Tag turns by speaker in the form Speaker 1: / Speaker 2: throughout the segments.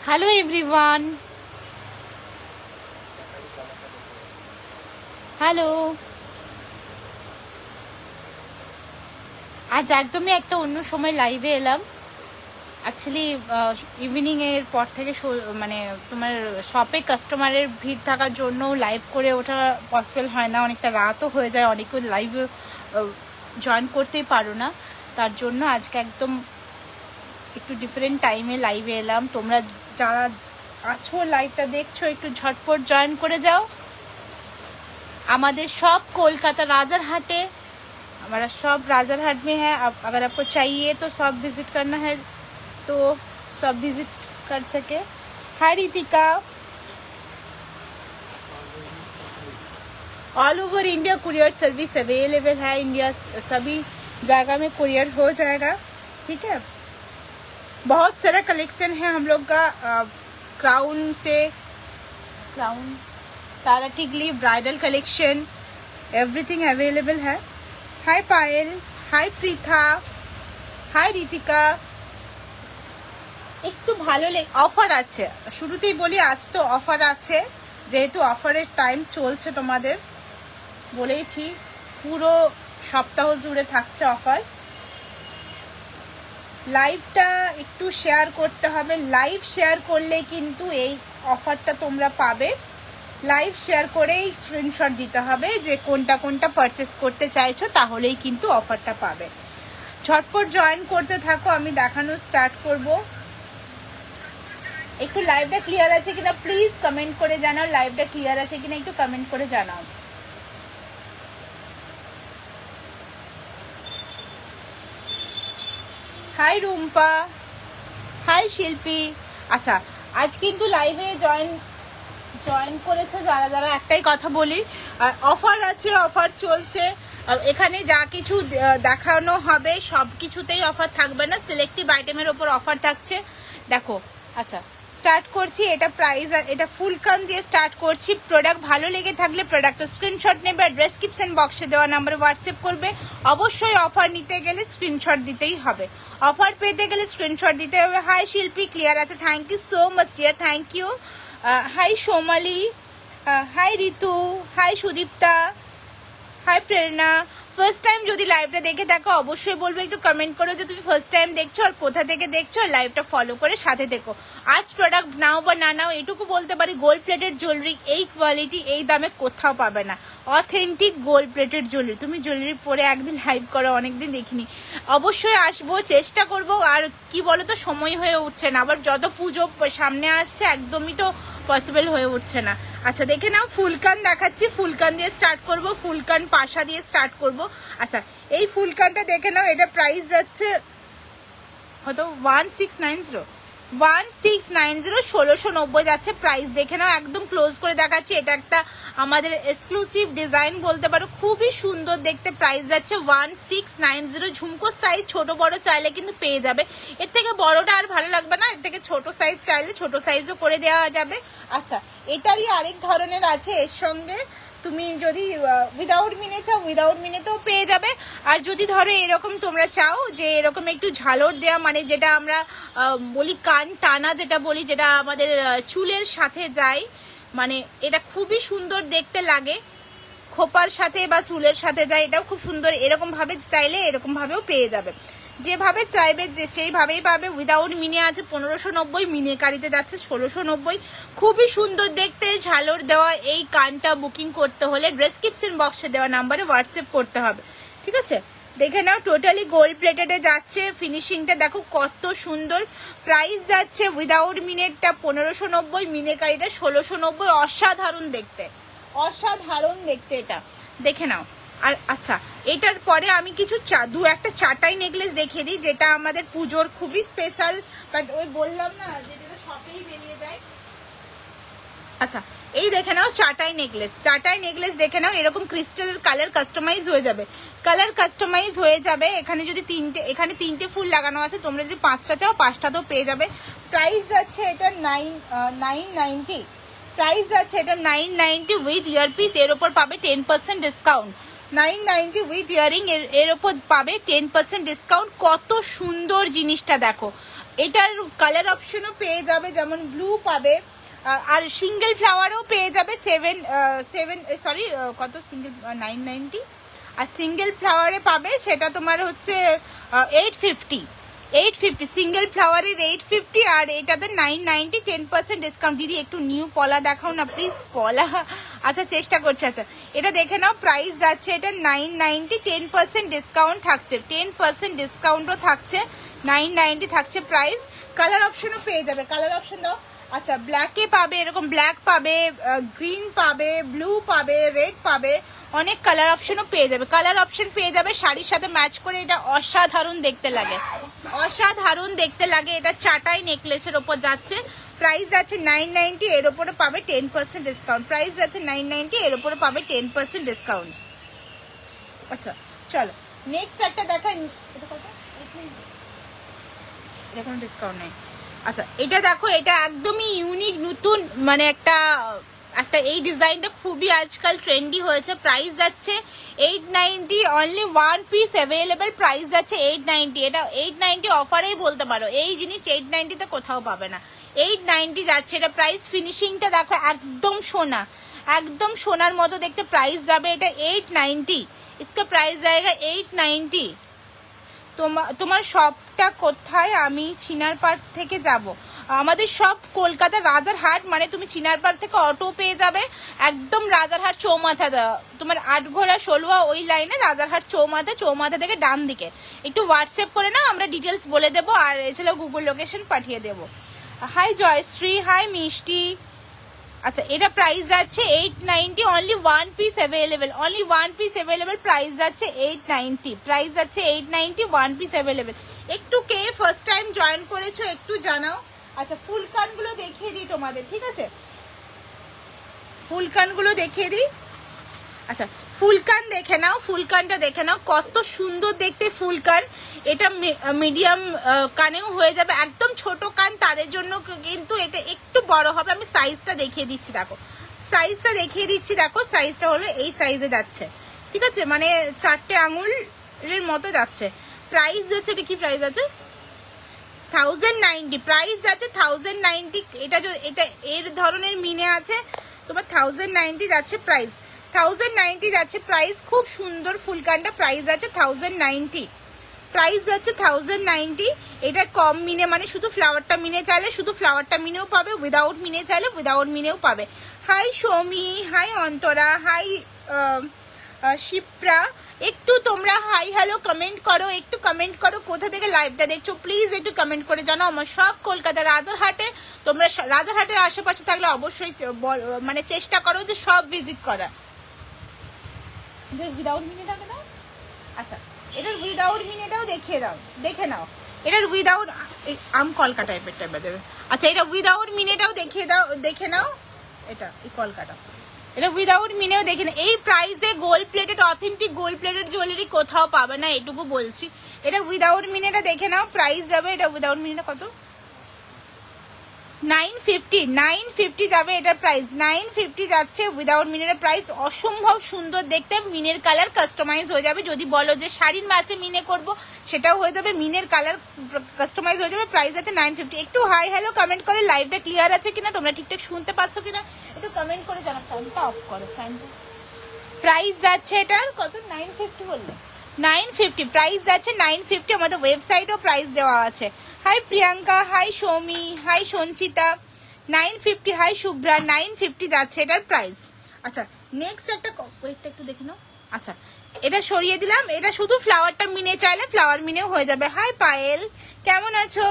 Speaker 1: Hello everyone, hello. আজ একদমই একটা অন্য সময় লাইভে এলাম। অ্যাকচুয়ালি ইভিনিংয়ের পর থেকে মানে তোমার শপে কাস্টমারের ভিড় থাকার জন্য লাইভ করে ওঠা পসিবল হয় না, অনেকটা রাতও হয়ে যায়, অনেকে লাইভ জয়েন করতেই পারো না। তার জন্য আজকে একদম একটু ডিফারেন্ট টাইমে লাইভে এলাম। তোমরা যারা আছো লাইভটা দেখছো একটু ঝটপট জয়েন করে যাও। আমাদের সব कोलकाता राजरहाटे, हमारा शॉप राजरहाट में है। अगर आपको चाहिए तो शॉप विजिट करना है तो सब विजिट कर सके। Hi Ritika, all over India courier service available है। इंडिया सभी जगह में कुरियर हो जाएगा, ठीक है। बहुत सारा कलेक्शन है हम लोग का, क्राउन से तारा टिकली ब्राइडल कलेक्शन एवरीथिंग अवेलेबल है। हाय पायल, हाय प्रीथा, हाय रितिका। একটু ভালো অফার আছে, শুরুতেই বলি আজ তো অফার আছে, যেহেতু অফারের টাইম চলছে তোমাদের বলেইছি, পুরো সপ্তাহ জুড়ে থাকছে অফার। লাইভটা একটু শেয়ার করতে হবে, লাইভ শেয়ার করলে কিন্তু এই অফারটা তোমরা পাবে। লাইভ শেয়ার করেই স্ক্রিনশট দিতে হবে যে কোনটা কোনটা পারচেস করতে চাইছো, তাহলেই কিন্তু অফারটা পাবে। ঝটপট জয়েন করতে থাকো, আমি দেখানো স্টার্ট করব। একটু লাইভটা ক্লিয়ার আছে কিনা প্লিজ কমেন্ট করে জানাও, লাইভটা ক্লিয়ার আছে কিনা একটু কমেন্ট করে জানাও। হাই রুম্পা, হাই শিল্পী। আচ্ছা, আজ কিন্তু লাইভে জয়েন করেছে যারা যারা, একটাই কথা বলি, অফার আছে, অফার চলছে। এখানে যা কিছু দেখানো হবে সব কিছুতেই অফার থাকবে না, সিলেক্টিভ আইটেমের ওপর অফার থাকছে। দেখো, আচ্ছা স্টার্ট করছি। এটা প্রাইস, এটা ফুল কান দিয়ে স্টার্ট করছি। প্রোডাক্ট ভালো লেগে থাকলে প্রোডাক্টের স্ক্রিনশট নেবে, ডেসক্রিপশন বক্সে দেওয়া নাম্বারে হোয়াটসঅ্যাপ করবে। অবশ্যই অফার নিতে গেলে স্ক্রিনশট দিতেই হবে, অফার পেতে গেলে স্ক্রিনশট দিতে হবে। হাই শিল্পী, ক্লিয়ার আছে, thank you so much dear, thank you. Hi Somali, hi Ritu, hi Sudipta, hi Prerana. First time যদি লাইভটা দেখে থাকো অবশ্যই বলবো একটু কমেন্ট করো যে তুমি ফার্স্ট টাইম দেখছো আর কোথা থেকে দেখছো, আর লাইভটা ফলো করে সাথে দেখো। আজ প্রোডাক্ট নাও বা না নাও এটুকু বলতে পারি, গোল্ড প্লেটেড জুয়েলারি এই কোয়ালিটি এই দামে কোথাও পাবে না। অথেন্টিক গোল্ড প্লেটেড জুয়েলারি, তুমি জুয়েলারি পরে একদিন লাইভ করো, অনেকদিন দেখিনি। অবশ্যই আসবো, চেষ্টা করব। আর কি বলো তো, সময় হয়ে উঠছে না, আবার যত পুজো সামনে আসছে একদমই তো পসিবল হয়ে উঠছে না। আচ্ছা দেখে নাও, ফুলকান দেখাচ্ছি, ফুলকান দিয়ে স্টার্ট করব, ফুলকান পাশা দিয়ে স্টার্ট করব। আচ্ছা এই ফুলকানটা দেখে নাও, এটা প্রাইস যাচ্ছে হয়তো 1690, 1690 যাচ্ছে প্রাইস। দেখে নাও, একদম ক্লোজ করে দেখাচ্ছি। এটা একটা আমাদের এক্সক্লুসিভ ডিজাইন বলতে পারো, খুবই সুন্দর দেখতে। প্রাইস যাচ্ছে 1690। ঝুমকো সাইজ ছোট বড় চাইলে কিন্তু পেয়ে যাবে, এর থেকে বড়টা আর ভালো লাগবে না, এর থেকে ছোট সাইজ চাইলে ছোট সাইজও করে দেওয়া যাবে। আচ্ছা এটারই আরেক ধরনের আছে, এর সঙ্গে তুমি যদি উইদাউট মিনে চাও উইদাউট মিনেতেও পেয়ে যাবে। আর যদি ধরো এরকম তোমরা চাও যে এরকম একটু ঝালর দেওয়া, মানে যেটা আমরা বলি কান টানা যেটা বলি, যেটা আমাদের চুলের সাথে যায়, মানে এটা খুবই সুন্দর দেখতে লাগে, খোপার সাথে বা চুলের সাথে যায়, এটাও খুব সুন্দর। এরকম ভাবে চাইলে এরকম ভাবেও পেয়ে যাবে, যেভাবে চাইবে যে সেইভাবেই পাবে। উইদাউট মিনে আছে 1590, মিনেকারিতে যাচ্ছে 1690। খুবই সুন্দর দেখতে, ঝালর দেওয়া। এই কানটা বুকিং করতে হলে ডেসক্রিপশন বক্সে দেওয়া নাম্বারে হোয়াটসঅ্যাপ করতে হবে, ঠিক আছে। দেখে নাও, টোটালি গোল্ড প্লেটেডে যাচ্ছে। ফিনিশিংটা দেখো কত সুন্দর। প্রাইস যাচ্ছে উইদাউট মিনেটটা 1590, মিনেকারিটা 1690। অসাধারণ দেখতে, অসাধারণ দেখতে এটা, দেখে নাও। আর আচ্ছা এটার পরে আমি কিছু একটা চাটাই নেকলেস দেখিয়ে দিই, যেটা আমাদের পুজোর খুবই স্পেশাল, বাট ওই বললাম না যেটা শপেই বেরিয়ে যায়। আচ্ছা এই দেখে নাও চাটাই নেকলেস, চাটাই নেকলেস দেখে নাও, এরকম ক্রিস্টাল কালার কাস্টমাইজ হয়ে যাবে, কালার কাস্টমাইজ হয়ে যাবে। এখানে যদি এখানে তিনটে ফুল লাগানো আছে, তোমরা যদি 5টা চাও 5টাতেও পেয়ে যাবে। প্রাইস যাচ্ছে এটা 990, প্রাইস যাচ্ছে এটা 990 উইথ ইয়ারপিস। এর উপর পাবে 10% ডিসকাউন্ট। 990 উইথ ইয়ারিং এর উপর পাবে 10% ডিসকাউন্ট। কত সুন্দর জিনিসটা দেখো, এটার কালার অপশনও পেয়ে যাবে, যেমন ব্লু পাবে আর সিঙ্গেল ফ্লাওয়ারও পেয়ে যাবে কত সিঙ্গেল 990 আর সিঙ্গেল ফ্লাওয়ারে পাবে সেটা তোমার হচ্ছে 850 সিঙ্গেল ফ্লাওয়ারের 850 আর এটাতে 990 10% ডিসকাউন্ট। দিদি একটু নিউ পলা দেখাও না প্লিজ, পলা আচ্ছা চেষ্টা করছি। আচ্ছা এটা দেখে নাও, প্রাইস যাচ্ছে এটা 990, 10% ডিসকাউন্ট থাকছে, 10% ডিসকাউন্টও থাকছে, 990 থাকছে প্রাইস। কালার অপশনও পেয়ে যাবে, কালার অপশন দাও। আচ্ছা ব্ল্যাকে পাবে, এরকম ব্ল্যাক পাবে, গ্রিন পাবে, ব্লু পাবে, রেড পাবে, অনেক কালার অপশনও পেয়ে যাবে, কালার অপশন পেয়ে যাবে। শাড়ির সাথে ম্যাচ করে এটা অসাধারণ দেখতে লাগে, অসাধারণ দেখতে লাগে। এটা চাটাই নেকলেসের ওপর যাচ্ছে, প্রাইস যাচ্ছে 990, এর ওপরে পাবে 10% ডিসকাউন্ট। প্রাইস যাচ্ছে 990, এর ওপরে পাবে 10% ডিসকাউন্ট। আচ্ছা চলো নেক্সট একটা দেখাই, এটা কোনো ডিসকাউন্ট নেই। আচ্ছা এটা দেখো, এটা একদমই ইউনিক নতুন, মানে একটা এই ডিজাইনটা খুবই আজকাল ট্রেন্ডি হয়েছে। প্রাইস যাচ্ছে 890, অনলি 1 পিস অ্যাভেলেবেল, প্রাইস যাচ্ছে 890। এটা 890 অফারেই বলতে পারো, এই জিনিস 890 তে কোথাও পাবে না, 890 যাচ্ছে এটা প্রাইস। ফিনিশিংটা দেখো একদম সোনা, একদম সোনার মতো দেখতে প্রাইস যাবে এটা 890, इसका প্রাইস जाएगा 890। তোমার শপটা কোথায়? আমি চিনারপাড় থেকে যাব। আমাদের সব কলকাতা রাজারহাট, মানে তুমি চিনারপাড় থেকে অটো পেয়ে যাবে, একদম রাজারহাট চৌমাথা, তোমার আটঘোড়া ষোলোয়া ওই লাইনে রাজারহাট চৌমাথা থেকে ডান দিকে। একটু হোয়াটসঅ্যাপ করে না, আমরা ডিটেলস বলে দেবো, আর এছাড়াও গুগল লোকেশন পাঠিয়ে দেবো। হাই জয়শ্রী, হাই মিষ্টি। আচ্ছা এটা প্রাইস যাচ্ছে 890, only 1 piece available, only 1 piece available, price যাচ্ছে 890, প্রাইস যাচ্ছে 890, 1 পিস অ্যাভেলেবেল। একটু কে ফার্স্ট টাইম জয়েন করেছো একটু জানাও। আচ্ছা ফুলকানগুলো দেখিয়ে দিই তোমাদের, ঠিক আছে, ফুলকানগুলো দেখিয়ে দিই। আচ্ছা ফুলকান দেখে নাও, ফুলকানটা দেখে নাও, কত সুন্দর দেখতে ফুলকান। এটা মিডিয়াম কানেও হয়ে যাবে, একদম ছোট কান তাদের জন্য কিন্তু এটা একটু বড় হবে। আমি সাইজটা দেখিয়ে দিচ্ছি, দেখো সাইজটা দেখিয়ে দিচ্ছি, দেখো সাইজটা হলো এই সাইজে যাচ্ছে, ঠিক আছে, মানে 4টে আঙুলের মতো যাচ্ছে। প্রাইস যাচ্ছে, এটা কি প্রাইস আছে 1090, প্রাইস যাচ্ছে 1090। এটা এর ধরনের মিনে আছে তোমার 1090 যাচ্ছে প্রাইস, 1090 যাচ্ছে প্রাইস। খুব সুন্দর ফুলকানটা, প্রাইস আছে 1090, প্রাইস যাচ্ছে 1090। এটা কম মিনে, মানে শুধু ফ্লাওয়ারটা মিনে চাইলে শুধু ফ্লাওয়ারটা মিনেও পাবে, উইদাউট মিনে চাইলে উইদাউট মিনেও পাবে। Hi Soumi, hi Antara, hi Shipra, একটু তোমরা হাই হ্যালো কমেন্ট করো, একটু কমেন্ট করো কোথা থেকে লাইভটা দেখছো, প্লিজ একটু কমেন্ট করে জানাও। আমার সব কলকাতা রাজারহাটে, তোমরা রাজারহাটের আশেপাশে থাকলে অবশ্যই মানে চেষ্টা করো যে সব ভিজিট করা। উইদাউট মিনিট আগে দাও। আচ্ছা এটার উইদাউট মিনিটাও দেখিয়ে দাও, দেখে নাও। এটার উইদাউট আম কলকা টাইপের দেবে। আচ্ছা এটা উইদাউট মিনিটাও দেখিয়ে দাও, দেখে নাও। এটা এই কলকাতা, এটা উইদাউট মিনেও দেখে না। এই প্রাইসে gold plated, authentic gold plated jewellery কোথাও পাবে না, এটুকু বলছি। এটা উইদাউট মিনেটা দেখে নাও, প্রাইস যাবে এটা উইদাউট মিনেটা কত 950 যাবে এটার প্রাইস, 950 যাচ্ছে উইদাউট মিনের প্রাইস। অসম্ভব সুন্দর দেখতে, মিনের কালার কাস্টমাইজ হয়ে যাবে। যদি বলো যে শাড়ির ম্যাচে মিনে করব সেটাও হয়ে যাবে, মিনের কালার কাস্টমাইজ হয়ে যাবে। প্রাইস আছে 950। একটু হাই হ্যালো কমেন্ট করে লাইভটা ক্লিয়ার আছে কিনা, তোমরা ঠিকঠাক শুনতে পাচ্ছ কিনা একটু কমেন্ট করে জানাও। ফ্যানটা অফ করো, ফ্যানটা। প্রাইস যাচ্ছে এটার কত 950 বললে, 950 প্রাইস যাচ্ছে 950। আমাদের ওয়েবসাইটেও প্রাইস দেওয়া আছে। Hi Priyanka, hi Soumi, hi Sanchita, 950। Hi Shubhra, 950 যাচ্ছে এটার প্রাইস। আচ্ছা নেক্সট একটা ওয়েটটা একটু দেখে নাও। আচ্ছা এটা সরিয়ে দিলাম, এটা শুধু ফ্লাওয়ারটা মিনে চাইলে ফ্লাওয়ার মিনেও হয়ে যাবে। হাই পায়েল, কেমন আছো?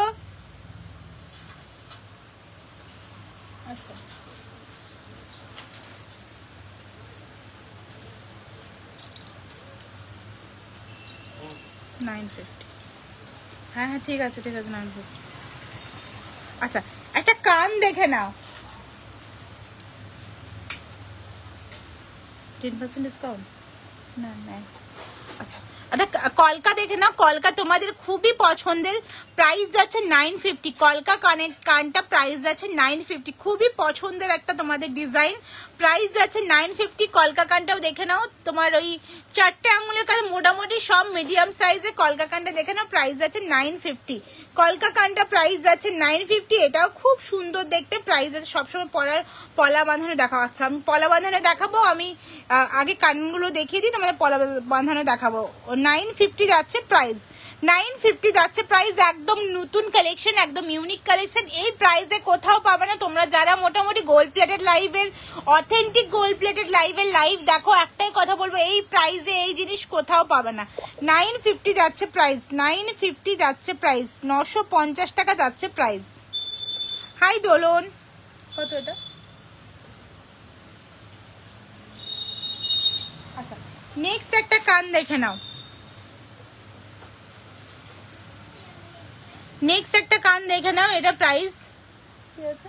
Speaker 1: আচ্ছা 950। হ্যাঁ হ্যাঁ ঠিক আছে ঠিক আছে 950। আচ্ছা একটা কান দেখে নাও, 10% ডিসকাউন্ট না না। আচ্ছা একটা কলকা দেখে নাও, কলকা তোমাদের খুবই পছন্দের, প্রাইস যাচ্ছে 950। কলকা কানটা প্রাইস যাচ্ছে 950, খুবই পছন্দের একটা তোমাদের ডিজাইন, প্রাইস আছে 950। কলকাকানটাও দেখে নাও, তোমার ওই 4টে আঙুলের কাছে মোটামুটি সব মিডিয়াম সাইজে কলকাকানটা দেখে নাও, প্রাইস আছে 950। কলকাকানটা প্রাইস আছে 950, এটাও খুব সুন্দর দেখতে, প্রাইস আছে। সবসময় পলা বাঁধানো দেখা যাচ্ছে, আমি পলা বাঁধানো দেখাবো, আমি আগে কানগুলো দেখিয়ে দিই, তোমাদের পলা বাঁধানো দেখাবো। 950 যাচ্ছে প্রাইস, 950 যাচ্ছে প্রাইস। একদম নতুন কালেকশন, একদম ইউনিক কালেকশন, এই প্রাইসে কোথাও পাবে না। তোমরা যারা মোটামুটি গোল্ড প্লেটেড লাইভের, অথেন্টিক গোল্ড প্লেটেড লাইভের লাইভ দেখো, একটাই কথা বলবো, এই প্রাইসে এই জিনিস কোথাও পাবে না। 950 যাচ্ছে প্রাইস, 950 যাচ্ছে প্রাইস, 950 টাকা যাচ্ছে প্রাইস। হাই দোলন, কত এটা? আচ্ছা, নেক্সট একটা কান দেখে নাও, নেক্সট একটা কান দেখে নাও, এটা প্রাইস কি আছে?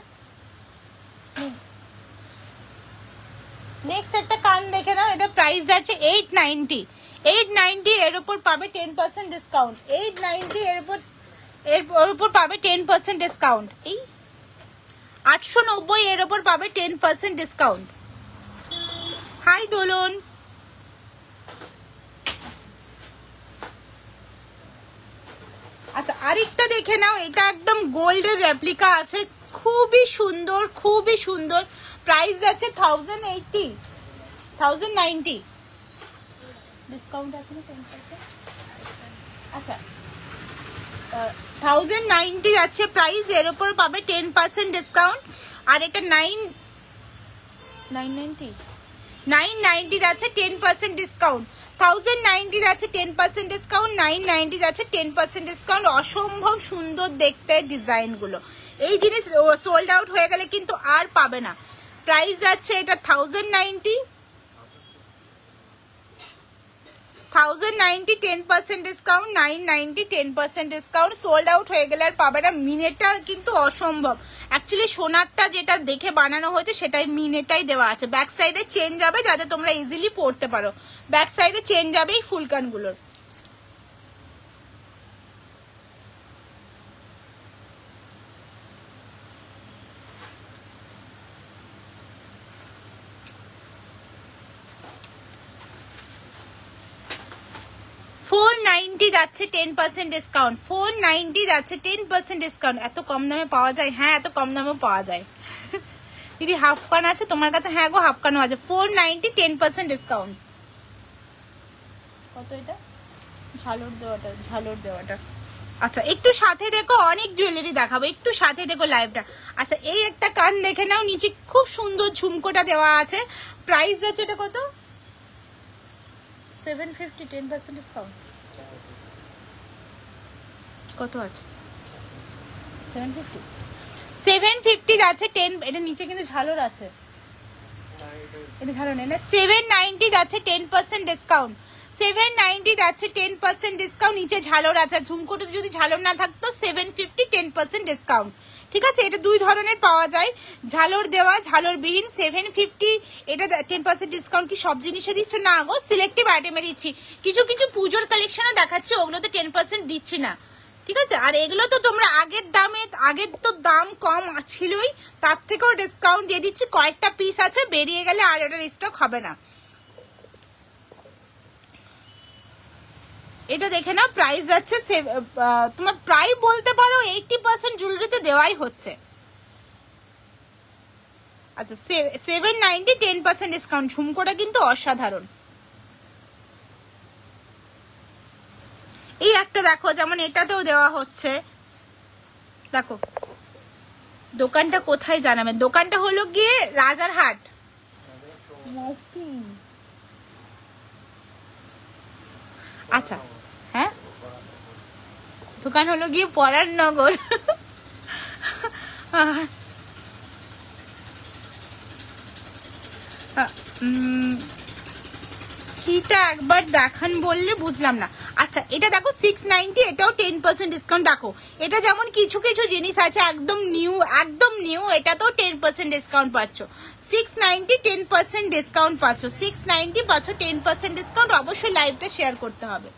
Speaker 1: নেক্সট একটা কান দেখে নাও, এটা প্রাইস আছে 890। 890 এর উপর পাবে 10% ডিসকাউন্ট। 890 এর উপর পাবে 10% ডিসকাউন্ট। এই 890 এর উপর পাবে 10% ডিসকাউন্ট। হাই দোলন, আচ্ছা আরেকটা দেখে নাও, এটা একদম গোল্ডের রেপ্লিকা আছে, খুবই সুন্দর, খুবই সুন্দর। প্রাইস যাচ্ছে 1080, 1090 ডিসকাউন্ট আছে না 10%? আচ্ছা 1090 যাচ্ছে প্রাইস, এর উপর পাবে 10% ডিসকাউন্ট। আর এটা 990 যাচ্ছে 10% ডিসকাউন্ট। 1090 যাচ্ছে 10% ডিসকাউন্ট, 990 যাচ্ছে 10% ডিসকাউন্ট। অসম্ভব সুন্দর দেখতে ডিজাইন গুলো, এই জিনিস সোল্ড আউট হয়ে গেলে কিন্তু আর পাবে না। প্রাইস যাচ্ছে এটা 1090, 1090 10% ডিসকাউন্ট, 990 10% ডিসকাউন্ট। সোল্ড আউট হয়ে গেলে আর পাবে না। মিনেটা কিন্তু অসম্ভব, অ্যাকচুয়ালি সোনারটা যেটা দেখে বানানো হয়েছে সেটাই মিনেটাই দেওয়া আছে। ব্যাক সাইডে চেন যাবে যাতে তোমরা ইজিলি পরতে পারো, ব্যাক সাইডে চেন যাবে এই ফুলকানগুলোর। যাচ্ছে 10% ডিসকাউন্ট, 490 যাচ্ছে 10% ডিসকাউন্ট। এত কম দামে পাওয়া যায়? হ্যাঁ, এত কম দামে পাওয়া যায়। দিদি হাফ কান আছে তোমার কাছে? হ্যাঁ গো, হাফ কানও আছে। 490 10% ডিসকাউন্ট। কত এটা? ঝালর দেওয়াটা। আচ্ছা একটু সাথে দেখো, অনেক জুয়েলারি দেখাবো, একটু সাথে দেখো লাইভটা। আচ্ছা এই একটা কান দেখে নাও, নিচে খুব সুন্দর ঝুমকোটা দেওয়া আছে। প্রাইস আছে এটা কত? 750, 10% ডিসকাউন্ট। কত আছে? 750, 750 যাচ্ছে 10। এটা নিচে কিন্তু ঝালর আছে, এটা ঝালর নেই না। 790 যাচ্ছে 10% ডিসকাউন্ট, 790 যাচ্ছে 10% ডিসকাউন্ট। নিচে ঝালর আছে, ঝুমকোটা যদি ঝালর না থাকতো 750 10% ডিসকাউন্ট। ঠিক আছে, এটা দুই ধরনের পাওয়া যায়, ঝালর দেওয়া ঝালর বিহীন। 750 এটা 10% ডিসকাউন্ট। কি সব জিনিসে দিচ্ছ? না গো, সিলেক্টিভ আইটেমে দিচ্ছি, কিছু কিছু পুজোর কালেকশনে দেখাচ্ছি, ওগুলোতে 10% দিচ্ছি না। ঠিক আছে, আর এগুলো তো তোমরা আগের দামে, আগের তো দাম কম ছিলই, তার থেকেও ডিসকাউন্ট দিয়ে দিচ্ছি। কয়েকটা পিস আছে, বেরিয়ে গেলে আর এটার স্টক হবে না। এটা দেখে নাও, প্রাইস যাচ্ছে তোমার প্রায় বলতে পারো 80% জুয়েলারিতে দেওয়াই হচ্ছে। আচ্ছা 790 10% ডিসকাউন্ট। ঝুমকোটা কিন্তু অসাধারণ। এই একটা দেখো, যেমন এটাতেও দেওয়া হচ্ছে, দেখো দোকানটা কোথায় জানাবে? দোকানটা হলো গিয়ে রাজারহাট। আচ্ছা হ্যাঁ, দোকান হলো গিয়ে পরার নগর। কিটা একবার দেখান বললে বুঝলাম না। আচ্ছা এটা দেখো 690, এটাও 10% ডিসকাউন্ট। দেখো এটা যেমন কিছু কিছু জিনিস আছে একদম নিউ, একদম নিউ, এটা তো 10% ডিসকাউন্ট পাচ্ছ। 690 10% ডিসকাউন্ট পাচ্ছ, 690 পাচ্ছ 10% ডিসকাউন্ট। অবশ্যই লাইভটা শেয়ার করতে হবে।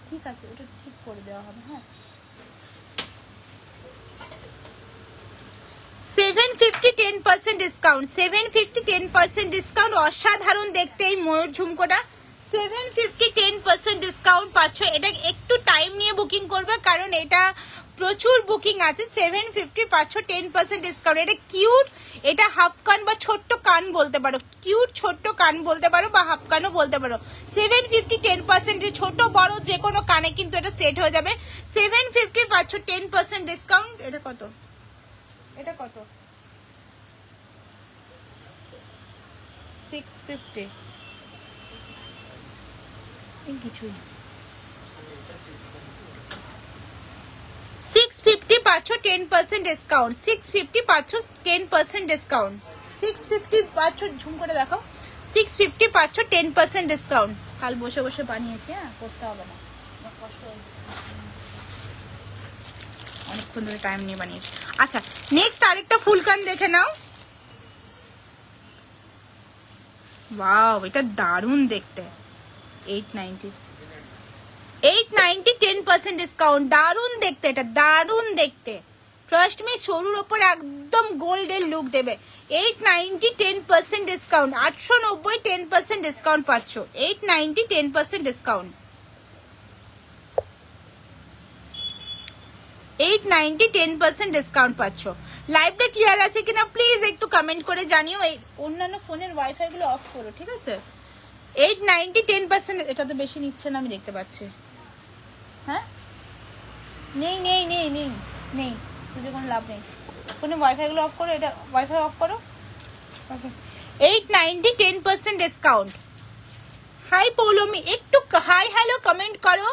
Speaker 1: ঠিক আছে, ওটা ঠিক করে দেওয়া হবে। হ্যাঁ 750 10% ডিসকাউন্ট, 750 10% ডিসকাউন্ট। অসাধারণ দেখতে এই ময়ূর ঝুমকোটা, 750 10% ডিসকাউন্ট পাচ্ছ। এটা একটু টাইম নিয়ে বুকিং করবে কারণ এটা প্রচুর বুকিং আছে। 750 পাচ্ছ 10% ডিসকাউন্ট। এটা কিউট, এটা হাফ কান বা ছোট্ট কান বলতে পারো, কিউট ছোট্ট কান বলতে পারো বা হাফ কানও বলতে পারো। 750 10% ছোট বড় যে কোনো কানে কিন্তু এটা সেট হয়ে যাবে। 750 পাচ্ছ 10% ডিসকাউন্ট। এটা কত, এটা কত? 650 কিছুই 650 পাচ্ছ 10% ডিসকাউন্ট। 650 পাচ্ছ 10% ডিসকাউন্ট। 650 পাচ্ছ, ঝুম করে দেখো, 650 পাচ্ছ 10% ডিসকাউন্ট। কাল বসে বসে বানিয়েছি, হ্যাঁ করতে হবে না, কষ্ট হয়েছে, অনেকক্ষণ ধরে টাইম নিয়ে বানিয়েছি। আচ্ছা নেক্সট আরেকটা ফুলকান দেখে নাও। ওয়াও, এটা দারুণ দেখতে। 890 10% ডিসকাউন্ট। দারুণ দেখতে, এটা দারুণ দেখতে। ট্রাস্ট মি, সরুর ওপর একদম গোল্ডের লুক দেবে। 890 10% ডিসকাউন্ট। 890 10% ডিসকাউন্ট পাচ্ছ। 890 10% ডিসকাউন্ট। 890 10% ডিসকাউন্ট পাচ্ছ। লাইভটা ক্লিয়ার আছে কিনা প্লিজ একটু কমেন্ট করে জানিও। এই অন্যান্য ফোনের ওয়াইফাই গুলো অফ করো, ঠিক আছে? 890 10%। এটা তো বেশি নিচ্ছে না, আমি দেখতে পাচ্ছি। হ্যাঁ, নেই নেই নেই নেই নেই, তুই কোনো লাভ নেই। ফোনে ওয়াইফাই গুলো অফ করো, এটা ওয়াইফাই অফ করো। 890 10% ডিসকাউন্ট। হাই পৌলমি, একটু হাই হ্যালো কমেন্ট করো।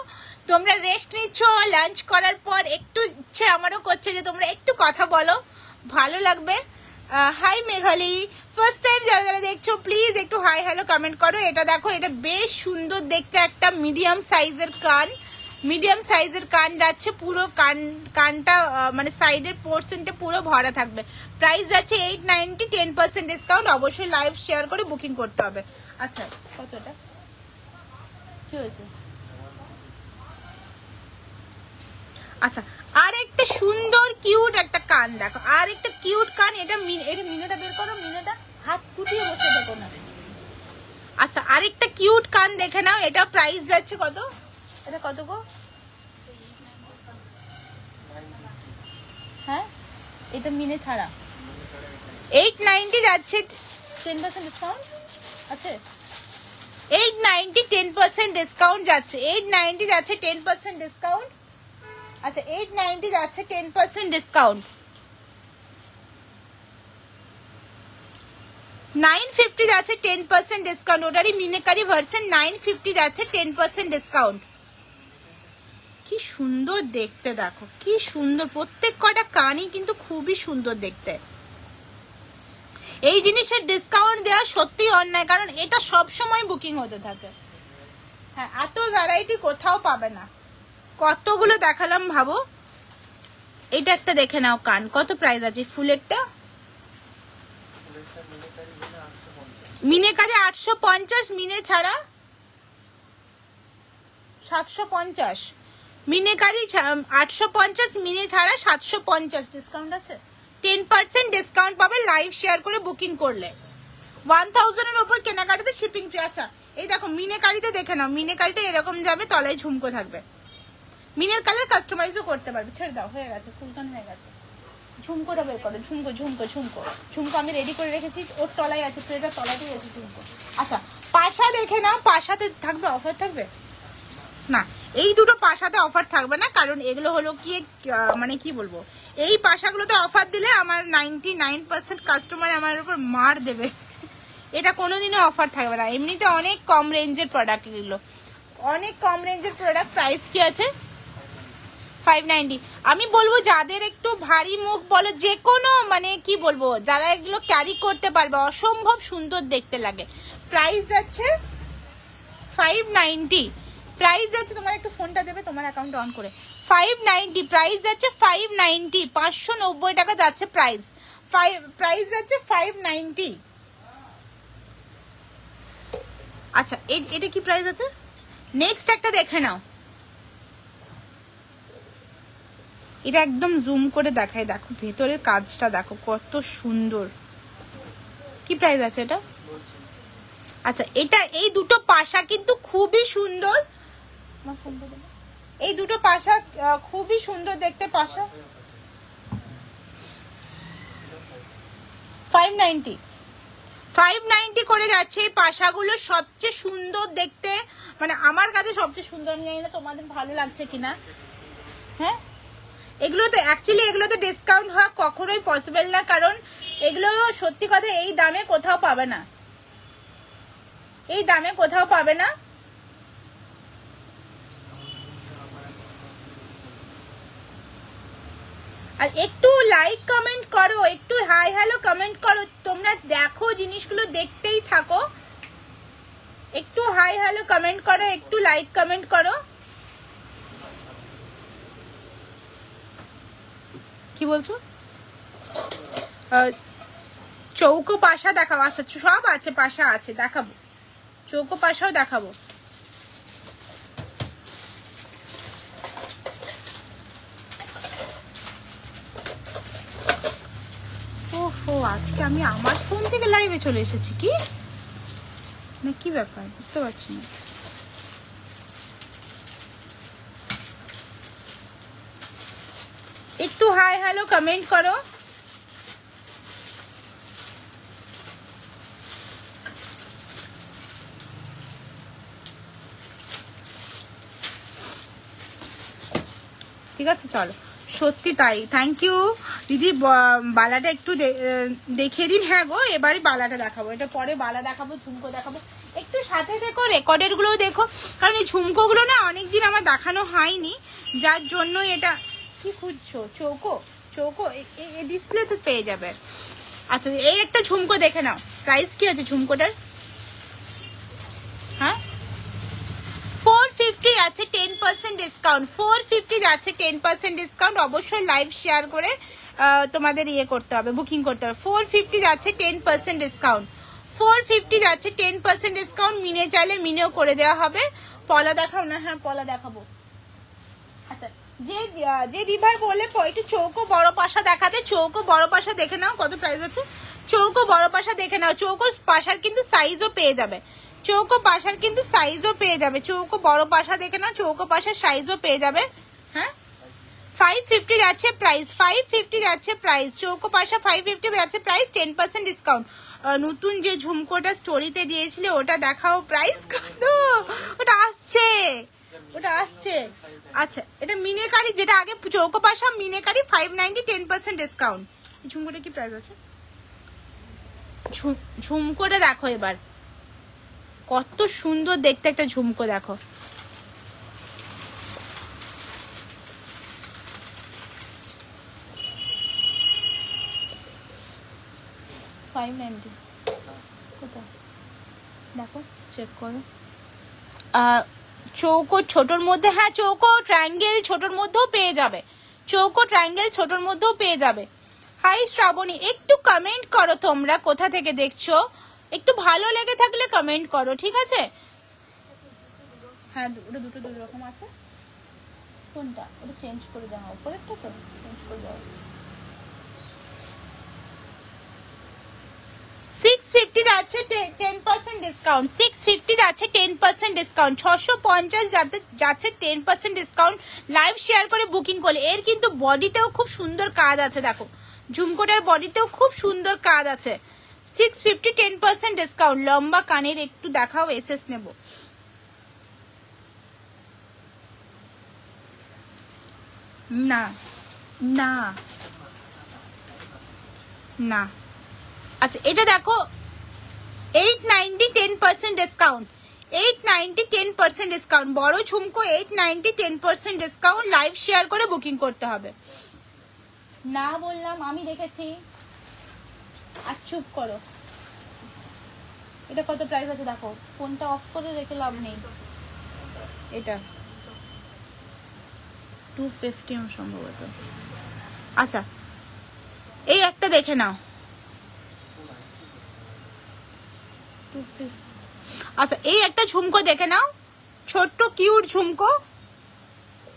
Speaker 1: তোমরা রেস্ট নিচ্ছ লাঞ্চ করার পর, একটু ইচ্ছে আমারও করছে যে তোমরা একটু কথা বলো, ভালো লাগবে। হাই মেঘালি, ফার্স্ট টাইম যারা যারা দেখছো প্লিজ একটু হাই হ্যালো কমেন্ট করো। এটা দেখো, এটা বেশ সুন্দর দেখতে, একটা মিডিয়াম সাইজের কান, মিডিয়াম সাইজের কান যাচ্ছে। পুরো কানটা মানে সাইডের পোর্শনটা পুরো ভরা থাকবে। প্রাইস যাচ্ছে 890 10% ডিসকাউন্ট। অবশ্যই লাইভ শেয়ার করে বুকিং করতে হবে। আচ্ছা কতটা কি হয়েছে? আচ্ছা আর একটা সুন্দর কিউট একটা কান দেখো, আর একটা কিউট কান। এটা মিনেটা বের করো, মিনেটা হাত কুটিয়ে বসে দেখো না। আচ্ছা আরেকটা কিউট কান দেখে নাও। এটা প্রাইস যাচ্ছে কত? এটা কত গো? হ্যাঁ, এটা মিনে ছাড়া 890 যাচ্ছে 10% ডিসকাউন্ট আছে। 890 10% ডিসকাউন্ট যাচ্ছে। 890 যাচ্ছে 10% ডিসকাউন্ট। আচ্ছা 890 যাচ্ছে 10% ডিসকাউন্ট। 950 যাচ্ছে 10% ডিসকাউন্ট। ওটারই মিনেকারি ভার্সন 950 যাচ্ছে 10% ডিসকাউন্ট। কি সুন্দর দেখতে দেখো, কি সুন্দর। প্রত্যেক কটা কানই কিন্তু খুবই সুন্দর দেখতে। এই জিনিসের ডিসকাউন্ট দেওয়া সত্যি অন্যায়, কারণ এটা সব সময় বুকিং হতে থাকে। হ্যাঁ, এত ভ্যারাইটি কোথাও পাবে না। কতগুলো দেখালাম ভাবো। এটা একটা দেখে নাও কান, কত প্রাইস আছে ফুলেরটা? মিনেকারি 850, মিনে ছাড়া 750। মিনেকারি 850, মিনে ছাড়া 750। ডিসকাউন্ট আছে, 10% ডিসকাউন্ট পাবে লাইভ শেয়ার করে বুকিং করলে। 1000 এর উপর কেনাকাটাতে শিপিং ফ্রি। আচ্ছা এই দেখো মিনেকারিতে দেখে নাও, মিনেকারিটা এরকম যাবে, তলায় ঝুমকো থাকবে। মিনের কালার কাস্টমাইজও করতে পারবে। ছেড়ে দাও, হয়ে গেছে, ফুলকান হয়ে গেছে। ঝুমকোটা বের করো, ঝুমকো ঝুমকো ঝুমকো ঝুমকো আমি রেডি করে রেখেছি, ওর তলায় আছে, ট্রেটার তলাতেই আছে ঝুমকো। আচ্ছা পাশা দেখে নাও, পাশাতে থাকবে, অফার থাকবে না। এই দুটো পাশাতে অফার থাকবে না, কারণ এগুলো হলো কি মানে কি বলবো, এই পাশাগুলোতে অফার দিলে আমার 99% কাস্টমার আমার উপর মার দেবে। এটা কোনোদিনও অফার থাকবে না। এমনিতে অনেক কম রেঞ্জের প্রোডাক্ট এগুলো, অনেক কম রেঞ্জের প্রোডাক্ট। প্রাইস কি আছে? 590। আমি বলবো যাদের একটু ভারী মুখ বলো, যে কোনো মানে কি বলবো, যারা এগুলো ক্যারি করতে পারবে, অসম্ভব সুন্দর দেখতে লাগে। প্রাইস যাচ্ছে 590। প্রাইস যাচ্ছে, তোমার একটু ফোনটা দেবে তোমার অ্যাকাউন্ট অন করে। 590 প্রাইস যাচ্ছে, 590 590 টাকা যাচ্ছে প্রাইস। প্রাইস যাচ্ছে 590। আচ্ছা এটা কি প্রাইস আছে? নেক্সট একটা দেখে নাও। এটা একদম জুম করে দেখায়, দেখো ভেতরের কাজটা দেখো কত সুন্দর। কি প্রাইস আছে এটা? আচ্ছা এটা এই দুটো পাশা কিন্তু খুবই সুন্দর, এই দুটো পাশা খুবই সুন্দর দেখতে। পাশা 590 করে যাচ্ছে। এই পাশাগুলো সবচেয়ে সুন্দর দেখতে, মানে আমার কাছে সবচেয়ে সুন্দর। জানি না তোমাদের ভালো লাগছে কিনা। হ্যাঁ এগুলো তো অ্যাকচুয়ালি এগুলো তো ডিসকাউন্ট হওয়া কখনোই পসিবল না, কারণ এগুলো সত্যি কথা এই দামে কোথাও পাবে না, এই দামে কোথাও পাবে না। আর একটু লাইক কমেন্ট করো, একটু হাই হ্যালো কমেন্ট করো, তোমরা দেখো জিনিসগুলো দেখতেই থাকো। একটু হাই হ্যালো কমেন্ট করো, একটু লাইক কমেন্ট করো। কি বলছো? চৌকো পাশা দেখাবো। আচ্ছা সব আছে, পাশা আছে, দেখাবো, চৌকো পাশাও দেখাবো। ওহো আজকে আমি আমার ফোন থেকে লাইভে চলে এসেছি, কি না কি ব্যাপার বুঝতে পারছি না। একটু হাই হ্যালো কমেন্ট করো। ঠিক আছে চলো, সত্যি তাই। থ্যাংক ইউ দিদি। বালাটা একটু দেখিয়ে দিন। হ্যাঁ গো এবারে বালাটা দেখাবো, এটা পরে বালা দেখাবো, ঝুমকো দেখাবো। একটু সাথে দেখো, রেকর্ডের গুলো দেখো, কারণ এই ঝুমকো গুলো না অনেকদিন আমার দেখানো হয়নি, যার জন্য এটা। কি খুঁজছো? চৌকো, চৌকো এই ডিসপ্লেতে পেয়ে যাবে। আচ্ছা এই একটা ঝুমকো দেখে নাও, প্রাইস কি আছে ঝুমকোটার? হ্যাঁ 450 আছে 10% ডিসকাউন্ট। 450 যাচ্ছে 10% ডিসকাউন্ট। অবশ্যই লাইভ শেয়ার করে তোমাদের ইয়ে করতে হবে, বুকিং করতে হবে। 450 যাচ্ছে 10% ডিসকাউন্ট। 450 যাচ্ছে 10% ডিসকাউন্ট। মিনে চাইলে মিনেও করে দেওয়া হবে। পলা দেখাও না? হ্যাঁ পলা দেখাবো। আচ্ছা যে দিভাই বলে একটু চৌকো বড় পাশা দেখাতে, চৌকো বড় পাশা দেখে নাও কত প্রাইস আছে। চৌকো বড় পাশা দেখে নাও। চৌকো পাশার কিন্তু সাইজও পেয়ে যাবে, চৌকো পাশার কিন্তু সাইজও পেয়ে যাবে। চৌকো বড় পাশা দেখে নাও, চৌকো পাশার সাইজও পেয়ে যাবে। হ্যাঁ 550 যাচ্ছে প্রাইস, 550 যাচ্ছে প্রাইস। চৌকো পাশা 550 যাচ্ছে প্রাইস, 10% ডিসকাউন্ট। নতুন যে ঝুমকোটা স্টোরিতে দিয়েছিলে ওটা দেখাও, প্রাইস কত? ওটা আসছে, ওটা আসছে। আচ্ছা এটা মিনেকারি, যেটা আগে চৌকো পাশা মিনেকারি 590 10% ডিসকাউন্ট। ঝুমকোটা কি প্রাইস আছে? ঝুমকোটা দেখো এবার কত সুন্দর দেখতে একটা ঝুমকো, দেখো দেখো চেক করো। চৌকো ছোটর মধ্যে, হ্যাঁ চৌকো ট্রায়াঙ্গেল ছোটর মধ্যেও পেয়ে যাবে, চৌকো ট্রায়াঙ্গেল ছোটর মধ্যেও পেয়ে যাবে। হাই শ্রাবণী, একটু কমেন্ট করো তোমরা কোথা থেকে দেখছো, একটু ভালো লেগে থাকলে কমেন্ট করো, ঠিক আছে? হ্যাঁ ওটা দুটো রকম আছে। কোনটা? ওটা চেঞ্জ করে দেওয়া, উপরেরটা তো চেঞ্জ করে দেওয়া। 650 যাচ্ছে 10% ডিসকাউন্ট। 650 যাচ্ছে 10% ডিসকাউন্ট। 650 যাচ্ছে 10% ডিসকাউন্ট। লাইভ শেয়ার করে বুকিং করলে। এর কিন্তু বডিতেও খুব সুন্দর কাজ আছে, দেখো ঝুমকোটার বডিতেও খুব সুন্দর কাজ আছে। 650 10% ডিসকাউন্ট। লম্বা কানের একটু দেখাও, এসএস নেব। না না না। আচ্ছা এটা দেখো 890 10% ডিসকাউন্ট। 890 10% ডিসকাউন্ট। বড় ঝুমকো 890 10% ডিসকাউন্ট। লাইভ শেয়ার করে বুকিং করতে হবে। না বললাম, আমি দেখেছি। আর চুপ করো। এটা কত প্রাইস আছে দেখো, ফোনটা অফ করে রেখে লাভ নেই। এটা 250 সম্ভবত। আচ্ছা এই একটা দেখে নাও। আচ্ছা এই একটা ঝুমকো দেখে নাও, ছোট্ট কিউট ঝুমকো,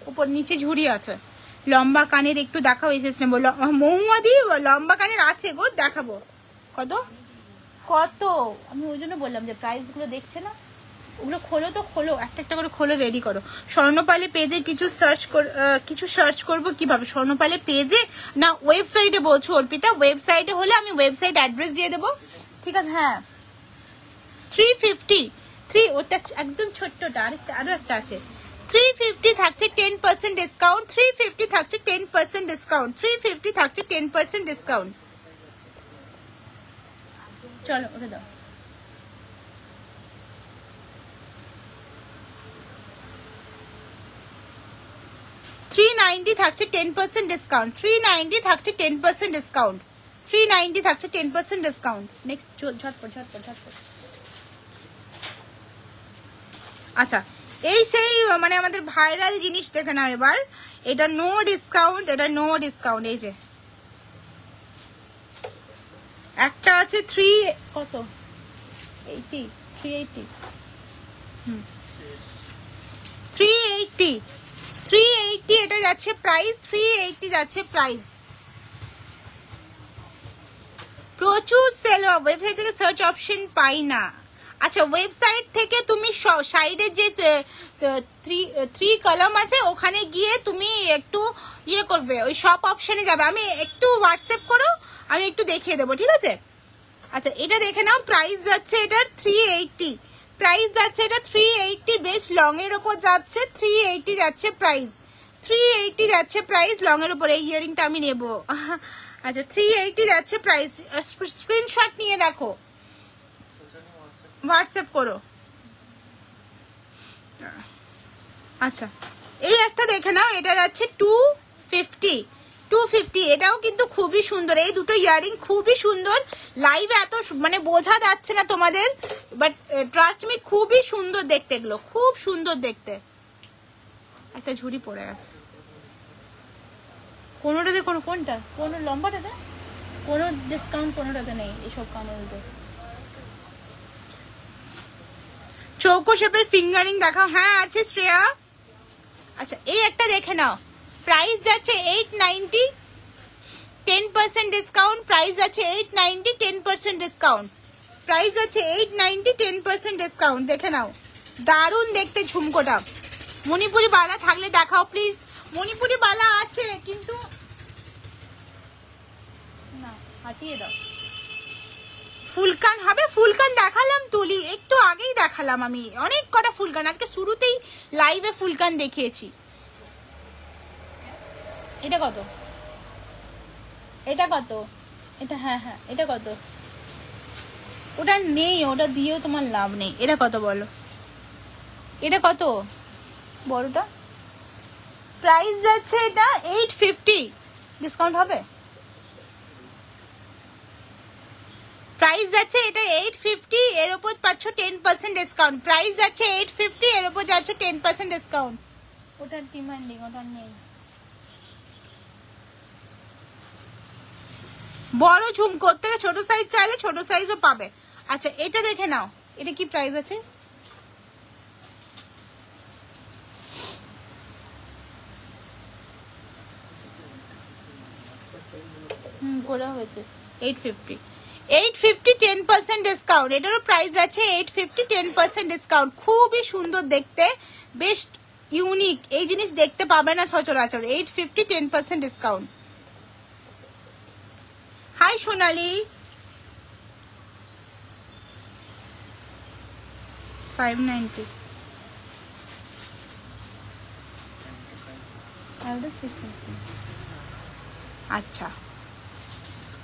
Speaker 1: উপর নিচে ঝুড়ি আছে। লম্বা কানের একটু দেখাও এসেস নেবো মহুয়াদি লম্বা কানের আছে গো দেখাবো কত কত আমি ওই জন্য বললাম যে প্রাইস গুলো দেখছে না ওগুলো খোলো তো খোলো একটা একটা করে খোলো রেডি করো স্বর্ণপালে পেজে কিছু সার্চ করব কিভাবে স্বর্ণপালে পেজে না ওয়েবসাইটে বলছো অর্পিতা ওয়েবসাইটে হলে আমি ওয়েবসাইট অ্যাড্রেস দিয়ে দেবো ঠিক আছে হ্যাঁ 350 ওটা একদম ছোট্টটা আরো একটা আছে 350 থাকছে 10% ডিসকাউন্ট 350 থাকছে 10% ডিসকাউন্ট 350 থাকছে 10% ডিসকাউন্ট চলো ওটা দাও 390 থাকছে 10% ডিসকাউন্ট 390 থাকছে 10% ডিসকাউন্ট 390 থাকছে 10% ডিসকাউন্ট নেক্সট ঝটপট আচ্ছা এই সেই মানে আমাদের ভাইরাল জিনিস দেখে নাও এবার এটা নো ডিসকাউন্ট এই যে একটা আছে 3 কত 80 380 380 এটা যাচ্ছে প্রাইস 380 যাচ্ছে প্রাইস প্রচুর সেল ওয়েবসাইট থেকে সার্চ অপশন পাই না আচ্ছা ওয়েবসাইট থেকে তুমি সাইডে যে 3 কলাম আছে ওখানে গিয়ে তুমি একটু ইয়ে করবে ওই শপ অপশনে যাবে আমি একটু হোয়াটসঅ্যাপ করো আমি একটু দেখিয়ে দেবো ঠিক আছে আচ্ছা এটা দেখে নাও প্রাইস যাচ্ছে এটার 380 প্রাইস যাচ্ছে এটা 380 বেশ লং এর উপর যাচ্ছে 380 যাচ্ছে প্রাইস 380 যাচ্ছে প্রাইস লং এর উপর এই ইয়ারিংটা আমি নেব আচ্ছা 380 যাচ্ছে প্রাইস স্ক্রিনশট নিয়ে রাখো হোয়াটসঅ্যাপ করো আচ্ছা এই একটা দেখে নাও এটা যাচ্ছে 250 এটাও কিন্তু খুবই সুন্দর এই দুটো ইয়ারিং খুবই সুন্দর লাইভে এত মানে বোঝা যাচ্ছে না তোমাদের বাট ট্রাস্ট মি খুবই সুন্দর দেখতে এগুলো খুব সুন্দর দেখতে একটা ঝুড়ি পড়ে গেছে কোনোটাতে কোনটা কোন লম্বাটাতে কোনো ডিসকাউন্ট কোনোটাতে নেই এসব কামড়তে চৌকো শেপের ফিঙ্গারিং দেখাও হ্যাঁ আছে শ্রেয়া আচ্ছা এই একটা দেখে নাও প্রাইস যাচ্ছে 890 10% ডিসকাউন্ট প্রাইস যাচ্ছে 890 10% ডিসকাউন্ট প্রাইস যাচ্ছে 890 10% ডিসকাউন্ট দেখে নাও দারুণ দেখতে ঝুমকোটা মণিপুরি বালা থাকলে দেখাও প্লিজ মণিপুরি বালা আছে কিন্তু না হাটিয়ে দাও ফুলকান হবে ফুলকান দেখালাম তুলি একটু আগেই দেখালাম আমি অনেক কটা ফুলকান আজকে শুরুতেই লাইভে ফুলকান দেখিয়েছি এটা কত এটা হ্যাঁ এটা কত ওটা নেই ওটা দিয়েও তোমার লাভ নেই এটা কত বলো এটা কত বড়টা প্রাইস যাচ্ছে এটা 850 ডিসকাউন্ট হবে প্রাইস যাচ্ছে এটা 850 এর উপর পাচ্ছ 10% ডিসকাউন্ট প্রাইস যাচ্ছে 850 এর উপর যাচ্ছে 10% ডিসকাউন্ট ওটা ডিমান্ডিং ওটা নেই বড় ঝুমকো থেকে ছোট সাইজ চাইলে ছোট সাইজও পাবে আচ্ছা এটা দেখে নাও এটা কি প্রাইস আছে করা হয়েছে 850 10% ডিসকাউন্ট এটারও প্রাইস আছে 850 10% ডিসকাউন্ট খুবই সুন্দর দেখতে বেশ ইউনিক এই জিনিস দেখতে পাবে না সচরাচর 850 10% ডিসকাউন্ট হাই সোনালি 590 আচ্ছা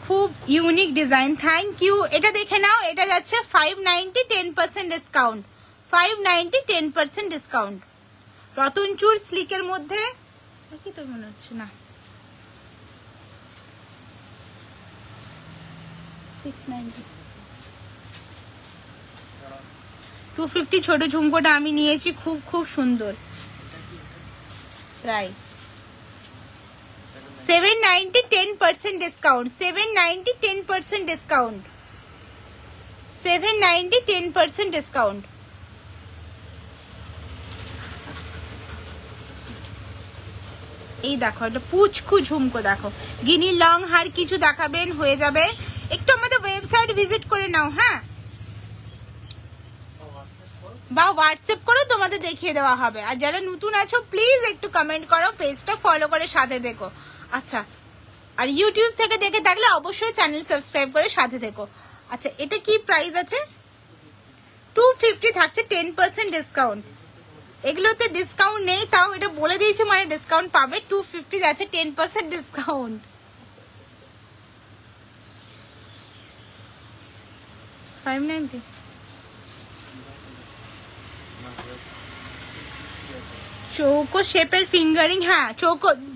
Speaker 1: খুব ইউনিক ডিজাইন থ্যাংক ইউ এটা দেখে নাও এটা যাচ্ছে 590 10% ডিসকাউন্ট 590 10% ডিসকাউন্ট রতনচুর স্লিকের মধ্যে কি তো মনে হচ্ছে না 690 250 ছোট ঝুমকোটা আমি নিয়েছি খুব খুব সুন্দর প্রায় 790 10% ডিসকাউন্ট 790 10% ডিসকাউন্ট 790 10% ডিসকাউন্ট এই দেখো এটা পুচকু ঝুমকো, দেখো গিনি লং হার কিছু দেখাবেন হয়ে যাবে। একটু আমাদের ওয়েবসাইট ভিজিট করে নাও, হ্যাঁ, বা হোয়াটসঅ্যাপ করে তোমাদের দেখিয়ে দেওয়া হবে। আর যারা নতুন আছো প্লিজ একটু কমেন্ট করো, পেজটা ফলো করে সাথে দেখো। আচ্ছা, আর ইউটিউব থেকে দেখে থাকলে অবশ্যই চ্যানেল সাবস্ক্রাইব করে সাথে দেখো। আচ্ছা, এটা কি প্রাইস আছে? 250 থাকছে 10% ডিসকাউন্ট। এগুলোতে ডিসকাউন্ট নেই, তাও এটা বলে দিয়েছি মানে ডিসকাউন্ট পাবে। 250 আছে 10% ডিসকাউন্ট। $590 চৌকো শেপের ফিঙ্গারিং, হ্যাঁ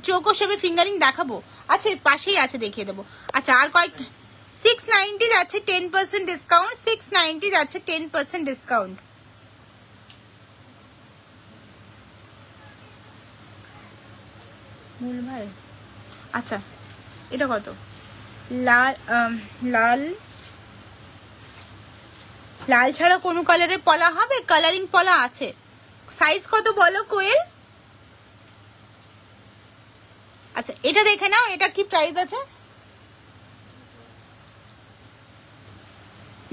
Speaker 1: চৌকো শেপের ফিঙ্গারিং দেখাবো। আচ্ছা পাশেই আছে, দেখিয়ে দেবো। আচ্ছা আর কয়েকটা 690 যাচ্ছে 10% ডিসকাউন্ট, 690 যাচ্ছে 10% ডিসকাউন্ট। ভাই আচ্ছা এটা কত? লাল লাল লাল ছাড়া কোনো কালারের পলা হবে? কালারিং পলা আছে। সাইজ কত বলো কোয়েল? আচ্ছা এটা দেখে নাও, এটা কি প্রাইস আছে?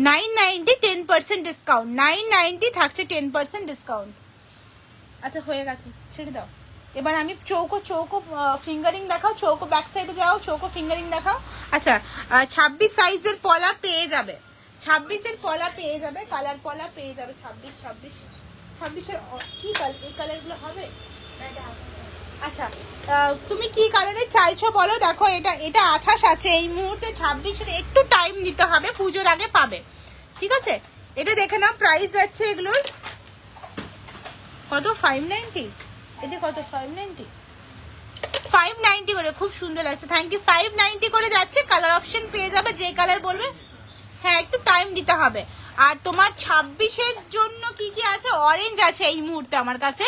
Speaker 1: 990 10% ডিসকাউন্ট, 990 থাকছে 10% ডিসকাউন্ট। আচ্ছা হয়ে গেছে, ছেড়ে দাও। এবার আমি চৌকো ফিঙ্গারিং দেখাও, চৌকো ব্যাক সাইডে যাও, চৌকো ফিঙ্গারিং দেখাও। আচ্ছা 26 সাইজের পলা পেয়ে যাবে, 26-এর পলা পেয়ে যাবে, কালার পলা পেয়ে যাবে। 26-এর কি কালার, এই কালারগুলো হবে? আচ্ছা তুমি কি কালারে চাইছো বলো? দেখো এটা 28 আছে এই মুহূর্তে, 26-এর একটু টাইম দিতে হবে, পুজোর আগে পাবে, ঠিক আছে? এটা দেখে নাও, প্রাইস যাচ্ছে এগুলোর কত? 590। এটা কত? 590 করে, খুব সুন্দর লাগছে, থ্যাংক ইউ। 590 করে যাচ্ছে, কালার অপশন পেয়ে যাবে, যে কালার বলবে। হ্যাঁ একটু টাইম দিতে হবে। আর তোমার 26-এর জন্য কি কি আছে? অরেঞ্জ আছে এই মুহূর্তে আমার কাছে,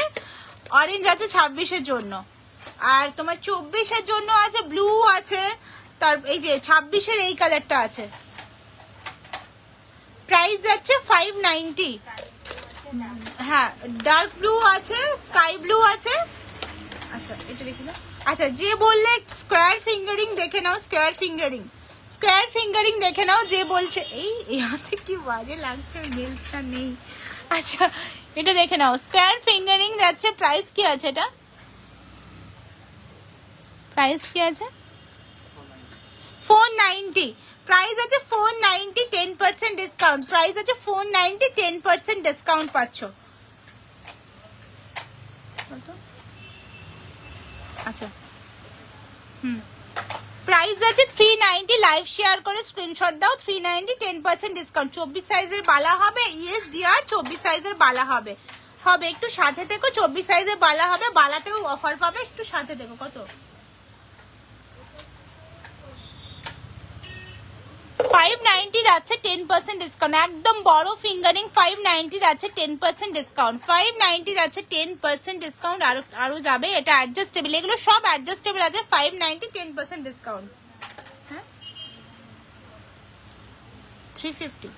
Speaker 1: অরেঞ্জ আছে 26-এর জন্য। আর তোমার 24-এর জন্য আছে ব্লু আছে, তার এই যে 26-এর এই কালারটা আছে। প্রাইস যাচ্ছে 590। হ্যাঁ ডার্ক ব্লু আছে, স্কাই ব্লু আছে। আচ্ছা এটা দেখে নাও। আচ্ছা যে বললে স্কোয়ার ফিঙ্গারিং দেখে নাও, স্কোয়ার ফিঙ্গারিং দেখে নাও, যে বলছে এই হাতে কি বাজে লাগছে, নেলসটা নেই। আচ্ছা এটা দেখে নাও, স্কোয়ার ফিঙ্গারিং যাচ্ছে। প্রাইস কি আছে? এটা প্রাইস কি আছে? 490। প্রাইস আছে 490, 10% ডিসকাউন্ট। প্রাইস আছে 490, 10% ডিসকাউন্ট পাচ্ছ। আচ্ছা প্রাইস আছে 390। লাইভ শেয়ার করে স্ক্রিনশট দাও। 390, 10% ডিসকাউন্ট। 24 সাইজের বালা হবে, ইয়েস ডিয়ার 24 সাইজের বালা হবে। একটু সাথে থেকো, 24 সাইজের বালা হবে, বালাতেও অফার পাবে, একটু সাথে থেকো। কত? 590 যাচ্ছে 10% ডিসকাউন্ট, একদম বড় ফিঙ্গারিং। 590 যাচ্ছে 10% ডিসকাউন্ট, 590 যাচ্ছে 10% ডিসকাউন্ট। আরো যাবে, এটা অ্যাডজাস্টেবল, এগুলো সব অ্যাডজাস্টেবল আছে। 590, 10% ডিসকাউন্ট। হ্যাঁ 350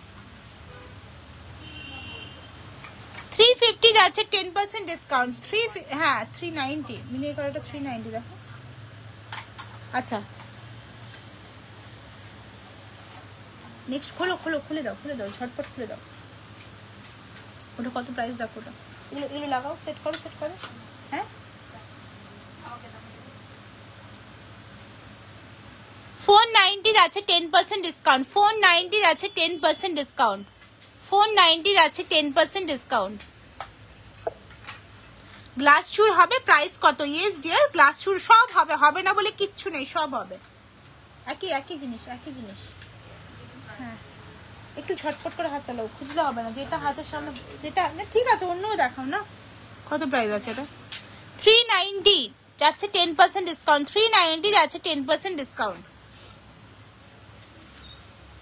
Speaker 1: যাচ্ছে 10% ডিসকাউন্ট। হ্যাঁ 390 মিলিয়ে করাটা 390 দেখো। আচ্ছা নেক্সট খুলে দাও ঝটপট খুলে দাও। ওটা কত প্রাইস দেখো? ওটা এগুলো লাগাও, সেট করো। হ্যাঁ 490 যাচ্ছে 10% ডিসকাউন্ট, 490 যাচ্ছে 10% ডিসকাউন্ট, 490 যাচ্ছে 10% ডিসকাউন্ট। গ্লাস চুর হবে, প্রাইস কত? ইয়েস ডিয়ার গ্লাস চুর সব হবে না বলে কিচ্ছু নেই, সব হবে। একই জিনিস। হ্যাঁ একটু ঝটপট করে হাত চালাও, খুঁজলে হবে না, যেটা হাতের সামনে যেটা না। ঠিক আছে অন্যও দেখাও না। কত প্রাইস আছে এটা? 390 যাচ্ছে 10% ডিসকাউন্ট, 390 যাচ্ছে 10% ডিসকাউন্ট।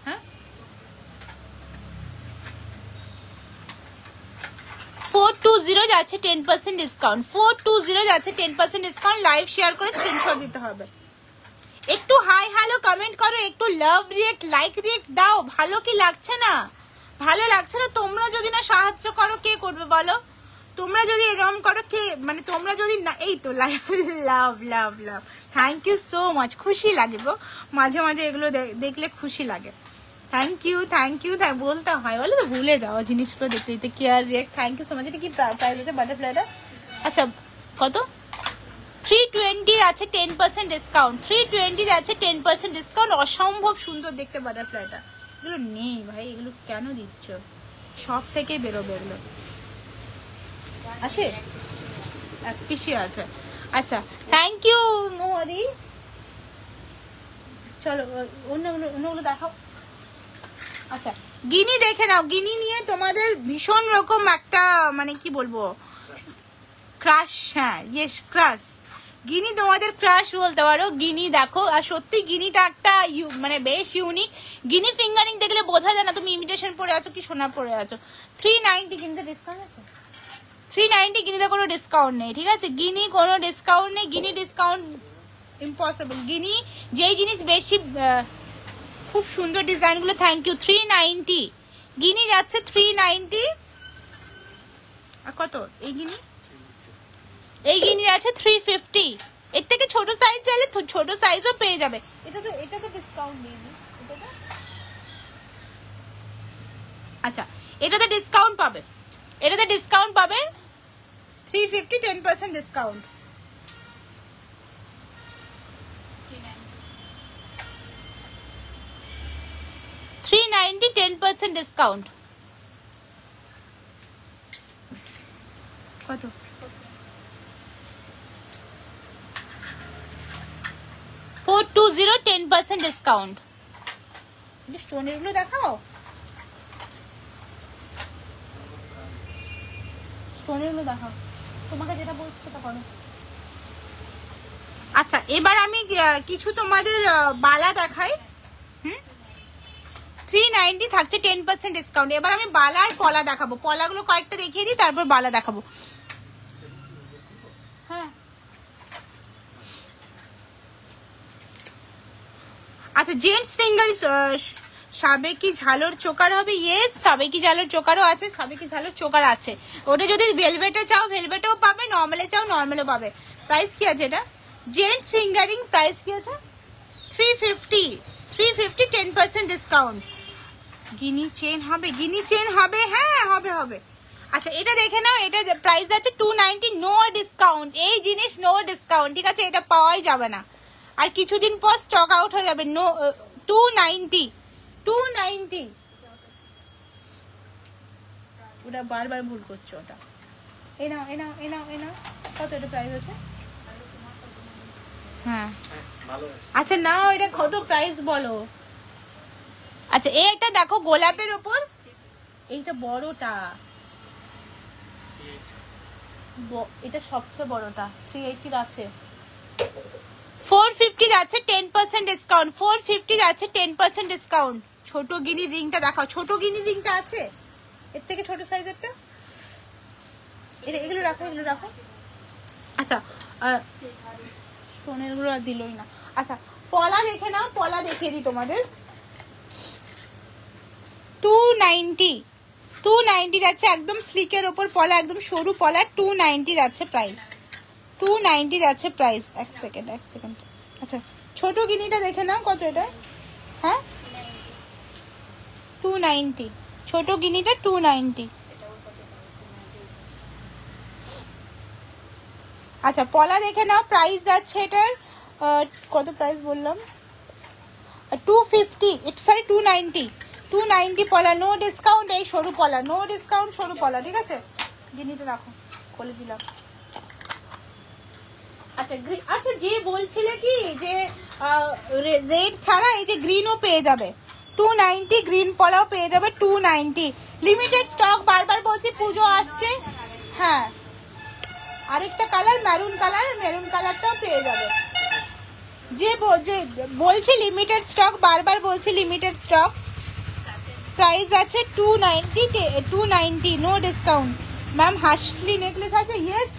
Speaker 1: হ্যাঁ 420 যাচ্ছে 10% ডিসকাউন্ট, 420 যাচ্ছে 10% ডিসকাউন্ট। লাইভ শেয়ার করে স্ক্রিনশট দিতে হবে। একটু হাই হ্যালো কমেন্ট করো, একটু লাভ রিয়েক্ট, লাইক রিয়েক্ট দাও। ভালো কি লাগছে না? ভালো লাগছে না? তোমরা যদি না সাহায্য করো কে করবে বলো? তোমরা যদি এরকম করো কে মানে তোমরা যদি না, এই তো লাভ লাভ লাভ, থ্যাংক ইউ সো মাচ। খুশি লাগে গো মাঝে মাঝে এগুলো দেখলে, খুশি লাগে। থ্যাংক ইউ বলতে হয়, বলে তো ভুলে যাওয়া জিনিসগুলো দেখতে দিতে। Care react, thank you so much. এটা কি প্রাইস আছে বাটারফ্লাইটা? আচ্ছা কত? 320 আছে 10% ডিসকাউন্ট, 320 আছে 10% ডিসকাউন্ট। অসম্ভব সুন্দর দেখতে বাটারফ্লাইটা। এগুলো নেই ভাই, এগুলো কেন দিচ্ছ? সব থেকে বেরোবে এগুলো। আছে এক পিসি আছে। আচ্ছা থ্যাংক ইউ মোহদি। চলো অন্যগুলো দেখাও। আচ্ছা গিনি দেখে নাও। গিনি নিয়ে তোমাদের ভীষণ রকম একটা মানে কি বলবো ক্রাশ। হ্যাঁ ইয়েস ক্রাশ। গিনি তোমাদের ক্রাশ বলতে পারো। গিনি দেখো, আর সত্যি গিনিটা একটা মানে বেশ ইউনিক। গিনি ফিঙ্গারিং দেখলে বোঝা যায় না তুমি ইমিটেশন পরে আছো কি সোনা পরে আছো। 390 কিনতে ডিসকাউন্ট আছে? 390 গিনিতে কোনো ডিসকাউন্ট নেই, ঠিক আছে? গিনি কোনো ডিসকাউন্ট নেই, গিনি ডিসকাউন্ট ইম্পসিবল। গিনি যেই জিনিস বেশি খুব সুন্দর ডিজাইনগুলো। Thank you. 390 গিনি যাচ্ছে 390। আর কত এই গিনি? এই গিনি আছে 350। এর থেকে ছোট সাইজ চাইলে ছোট সাইজও পেয়ে যাবে। এটা তো ডিসকাউন্ট নেই। আচ্ছা এটাতে ডিসকাউন্ট পাবে, এটাতে ডিসকাউন্ট পাবে 350, 10% ডিসকাউন্ট। $390 10% ডিসকাউন্ট। কত? 420 10% ডিসকাউন্ট। স্টোনের গুলো দেখাও, স্টোনের গুলো দেখাও, তোমাকে যেটা বলছি সেটা করো। আচ্ছা এবার আমি কিছু তোমাদের বালা দেখাই। 390 থাকছে 10% ডিসকাউন্ট। এবার আমি বালা আর পলা দেখাবো। পলাগুলো কয়েকটা দেখিয়ে দিই, তারপর বালা দেখাবো। হ্যাঁ আচ্ছা জেন্টস ফিঙ্গার সাবেকি ঝালর চোকার হবে। ইয়েস সাবেকি ঝালর চোকারও আছে, সাবেকি ঝালর চোকার আছে। ওটা যদি ভেলভেটে চাও ভেলভেটেও পাবে, নর্মালে চাও নর্মালও পাবে। প্রাইস কি আছে এটা? জেন্টস ফিঙ্গারিং প্রাইস কি আছে? 350 10% ডিসকাউন্ট। গিনি চেন হবে, গিনি চেন হবে, হ্যাঁ হবে হবে। আচ্ছা এটা দেখে নাও, এটা প্রাইস আছে 290, নো ডিসকাউন্ট। এই জিনিস নো ডিসকাউন্ট, ঠিক আছে? এটা পাওয়াই যাবে না, আর কিছুদিন পর স্টক আউট হয়ে যাবে। নো 290 ওটা বারবার ভুল করছো। ওটা এই নাও এই নাও এই নাও এই নাও। কত এটা প্রাইস আছে? হ্যাঁ আচ্ছা নাও, এটা কত প্রাইস বলো? আচ্ছা এটা দেখো গোলাপের উপর, এইটা বড়টা, এটা সবচেয়ে বড়টা 380 আছে। 450 আছে 10% ডিসকাউন্ট। 450 আছে 10% ডিসকাউন্ট। ছোট গিনি রিংটা দেখাও। ছোট গিনি রিংটা আছে এর থেকে ছোট সাইজেরটা? এগুলো রাখো, এগুলো রাখো। আচ্ছা স্টোনের গুলো আর দিলই না। আচ্ছা পলা দেখে নাও, পলা দেখিয়ে দিই তোমাদের। 290 যাচ্ছে একদম স্লিকের ওপর পলা, একদম সরু পলা। 290 যাচ্ছে প্রাইস, 290 যাচ্ছে প্রাইস। এক সেকেন্ড। আচ্ছা ছোট গিনিটা দেখে নাও কত এটা। হ্যাঁ 290 ছোট গিনিটা 290। আচ্ছা পলা দেখে নাও, প্রাইস যাচ্ছে এটার কত প্রাইস বললাম? 250, সরি 290 পলা, নো ডিসকাউন্ট। এই সরু পলা, নো ডিসকাউন্ট, সরু পলা, ঠিক আছে? গিনিটা রাখো, খুলে দিলাম। আচ্ছা আচ্ছা যে বলছিলে কি যে রেড ছাড়া এই যে গ্রিনও পেয়ে যাবে 290, গ্রিন পলাও পেয়ে যাবে 290। লিমিটেড স্টক, বারবার বলছি পুজো আসছে। হ্যাঁ আরেকটা কালার মেরুন কালারটাও পেয়ে যাবে। যে বলছি লিমিটেড স্টক, বারবার বলছি লিমিটেড স্টক। প্রাইস আছে 290, নো ডিসকাউন্ট। ম্যাম হাসলি নেকলেস আছে?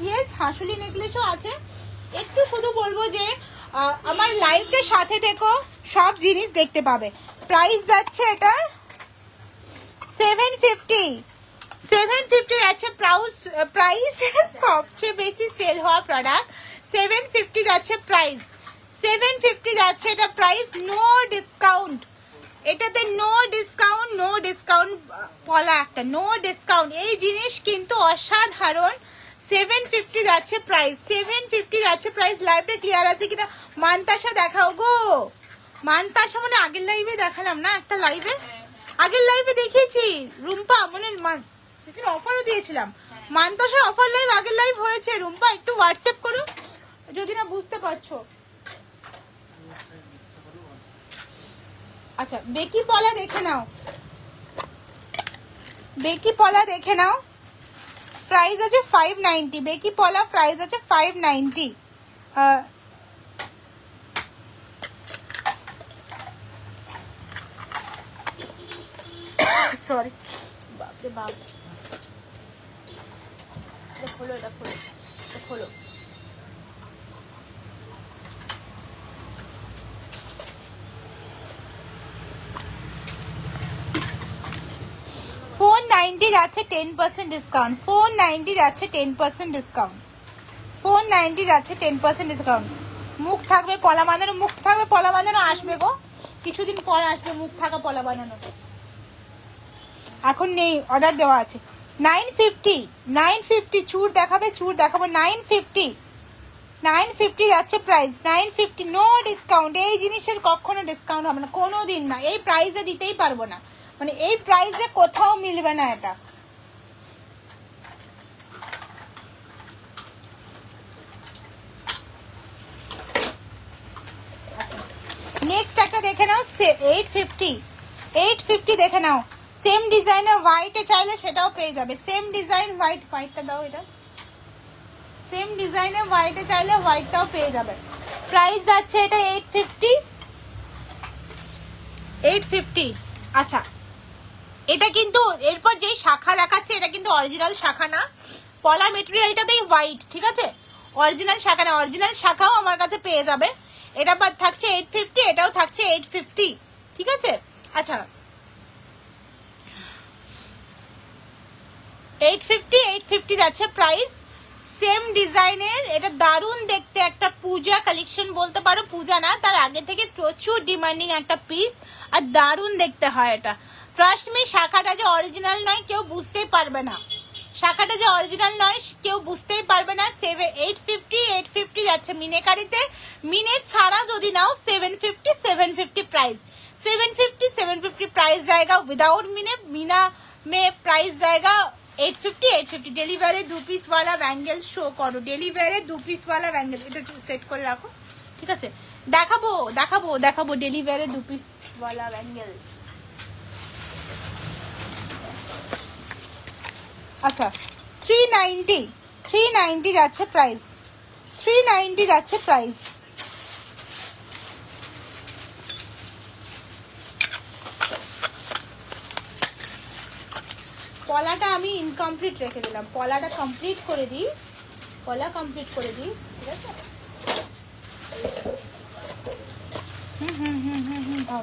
Speaker 1: ইয়েস হাসলি নেকলেসও আছে। একটু শুধু বলবো যে আমার লাইভটার সাথে থেকো, সব জিনিস দেখতে পাবে। প্রাইস যাচ্ছে এটা 750, 750 যাচ্ছে প্রাইস সবচেয়ে বেশি সেল হওয়া প্রোডাক্ট 750 যাচ্ছে প্রাইস 750 যাচ্ছে এটা প্রাইস নো ডিসকাউন্ট এটাতে নো ডিসকাউন্ট পলা একটা নো ডিসকাউন্ট এই জিনিস কিন্তু অসাধারণ 750 যাচ্ছে প্রাইস 750 যাচ্ছে প্রাইস লাইভটা ক্লিয়ার আছে কিনা মান্তাসা দেখাও গো মান্তাসা মানে আগের লাইভে দেখালাম না একটা লাইভে আগের লাইভে দেখিয়েছি রুম্পা মানে সেদিন অফারও দিয়েছিলাম মান্তাসার অফার লাইভ আগের লাইভ হয়েছে রুম্পা একটু হোয়াটসঅ্যাপ করো যদি না বুঝতে পারছো আচ্ছা বেকি পলা দেখে নাও প্রাইস আছে 590 বেকি পলা প্রাইস আছে 590 সরি বাপরে বাপ এটা খোলো 490 যাচ্ছে 10% ডিসকাউন্ট 490 যাচ্ছে 10% ডিসকাউন্ট 490 যাচ্ছে 10% ডিসকাউন্ট মুখ থাকবে পলা বাঁধানো আসবে গো কিছুদিন পর আসবে মুখ থাকা পলা বাঁধানো এখন নেই অর্ডার দেওয়া আছে 950 চুর দেখাবো 950 যাচ্ছে প্রাইস 950 নো ডিসকাউন্ট এই জিনিসের কখনো ডিসকাউন্ট হবে না কোনোদিন না এই প্রাইসে দিতেই পারবো না মানে এই প্রাইসে কোথাও মিলবে না এটা নেক্সট একটা দেখে নাও 850 দেখে নাও সেম ডিজাইনে হোয়াইটে চাইলে সেটাও পেয়ে যাবে সেম ডিজাইন হোয়াইটটা দাও এটা সেম ডিজাইনে হোয়াইটে চাইলে হোয়াইটটাও পেয়ে যাবে প্রাইস যাচ্ছে এটা 850 আচ্ছা এটা কিন্তু এরপর যে শাখা দেখাচ্ছে এটা কিন্তু অরিজিনাল শাখা না পলা মেটেরিয়ালটাতেই হোয়াইট ঠিক আছে অরিজিনাল শাখা না অরিজিনাল শাখাও আমার কাছে পেয়ে যাবে এটা বাদ থাকছে 850 এটাও থাকছে 850 ঠিক আছে আচ্ছা 850 যাচ্ছে প্রাইস সেম ডিজাইনের এটা দারুণ দেখতে একটা পূজা কালেকশন বলতে পারো পূজা না তার আগে থেকে প্রচুর ডিমান্ডিং একটা পিস আর দারুণ দেখতে হয় এটা ট্রাস্ট মি শাখাটা যে অরিজিনাল নয় কেউ বুঝতেই পারবে না শাখাটা যে অরিজিনাল নয় কেউ বুঝতেই পারবে না 850 যাচ্ছে মিনেকারিতে মিনে ছাড়া যদি নাও 750 প্রাইস 750 प्राइस जाएगा विदाउट मीना में प्राइस जाएगा 850 डेलीवरी 2 पीस वाला बैंगल शो करो डेलीवरी 2 पीस वाला बैंगल এটা সেট করে রাখো ঠিক আছে দেখাবো डेलीवरी 2 पीस वाला बैंगल আচ্ছা 390 যাচ্ছে প্রাইস 390 যাচ্ছে প্রাইস পলাটা আমি ইনকমপ্লিট রেখে দিলাম পলাটা কমপ্লিট করে দিই ঠিক আছে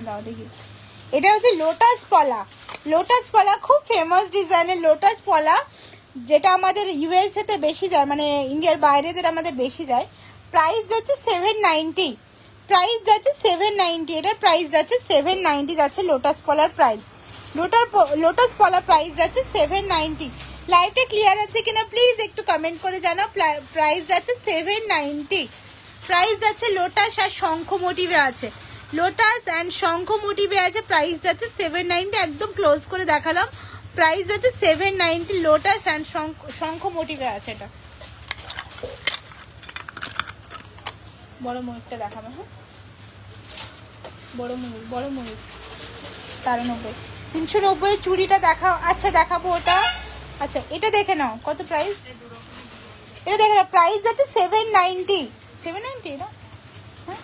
Speaker 1: দাও দেখি এটা হচ্ছে লোটাস পলা খুব ফেমাস ডিজাইনের লোটাস পলা যেটা আমাদের ইউএসএ তে বেশি যায় মানে ইন্ডিয়ার বাইরে যেটা আমাদের বেশি যায় প্রাইস যাচ্ছে 790 এটার প্রাইস যাচ্ছে 790 যাচ্ছে লোটাস পলার প্রাইস লোটাস পলা প্রাইস যাচ্ছে 790 লাইভটা ক্লিয়ার আছে কিনা প্লিজ একটু কমেন্ট করে জানাও প্রাইস যাচ্ছে 790 প্রাইস যাচ্ছে লোটাস আর শঙ্খ মোটিভে আছে লোটাস এন্ড শঙ্খ মোটিভে আছে প্রাইস যাচ্ছে 790 একদম ক্লোজ করে দেখালাম প্রাইস যাচ্ছে 790 লোটাস এন্ড শঙ্খ মোটিভে আছে এটা বড় ময়ূরটা দেখাবো হ্যাঁ বড় ময়ূর 390 চুড়িটা দেখাও আচ্ছা দেখাবো ওটা আচ্ছা এটা দেখে নাও কত প্রাইস এটা দেখে নাও প্রাইস যাচ্ছে 790 না হ্যাঁ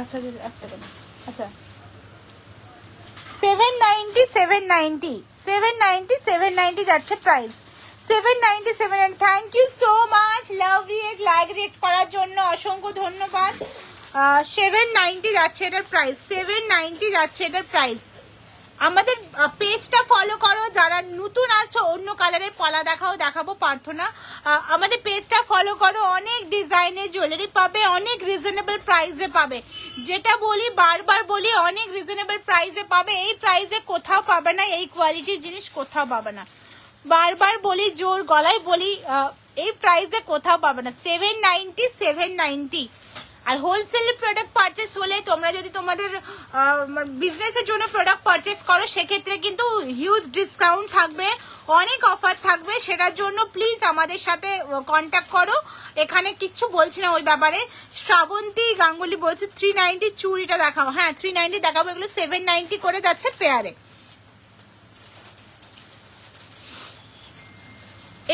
Speaker 1: আচ্ছা আচ্ছা 790 যাচ্ছে price 790 thank you so much love react like react করার জন্য অসংখ্য ধন্যবাদ 790 যাচ্ছে এটার প্রাইস 790 যাচ্ছে এটার প্রাইস আমাদের পেজটা ফলো করো, যারা নতুন আছো অন্য কালারের পলা দেখাবো প্রার্থনা। আমাদের পেজটা ফলো করো, অনেক ডিজাইনের জুয়েলারি পাবে, অনেক রিজনেবল প্রাইসে পাবে। যেটা বলি বারবার বলি, অনেক রিজনেবল প্রাইসে পাবে। এই প্রাইসে কোথাও পাবে না, এই কোয়ালিটির জিনিস কোথাও পাবে না। বারবার বলি, জোর গলায় বলি, এই প্রাইসে কোথাও পাবে না। 790 আর হোলসেল প্রোডাক্ট পারচেস হলে, তোমরা যদি তোমাদের বিজনেসের জন্য প্রোডাক্ট পারচেস করো, সেক্ষেত্রে কিন্তু হিউজ ডিসকাউন্ট থাকবে, অনেক অফার থাকবে। সেটার জন্য প্লিজ আমাদের সাথে কন্ট্যাক্ট করো। এখানে কিচ্ছু বলছি না ওই ব্যাপারে। শ্রাবন্তী গাঙ্গুলি বলছে 390 চুড়িটা দেখাও। হ্যাঁ 390 দেখাবো। এগুলো 790 করে যাচ্ছে পেয়ারে।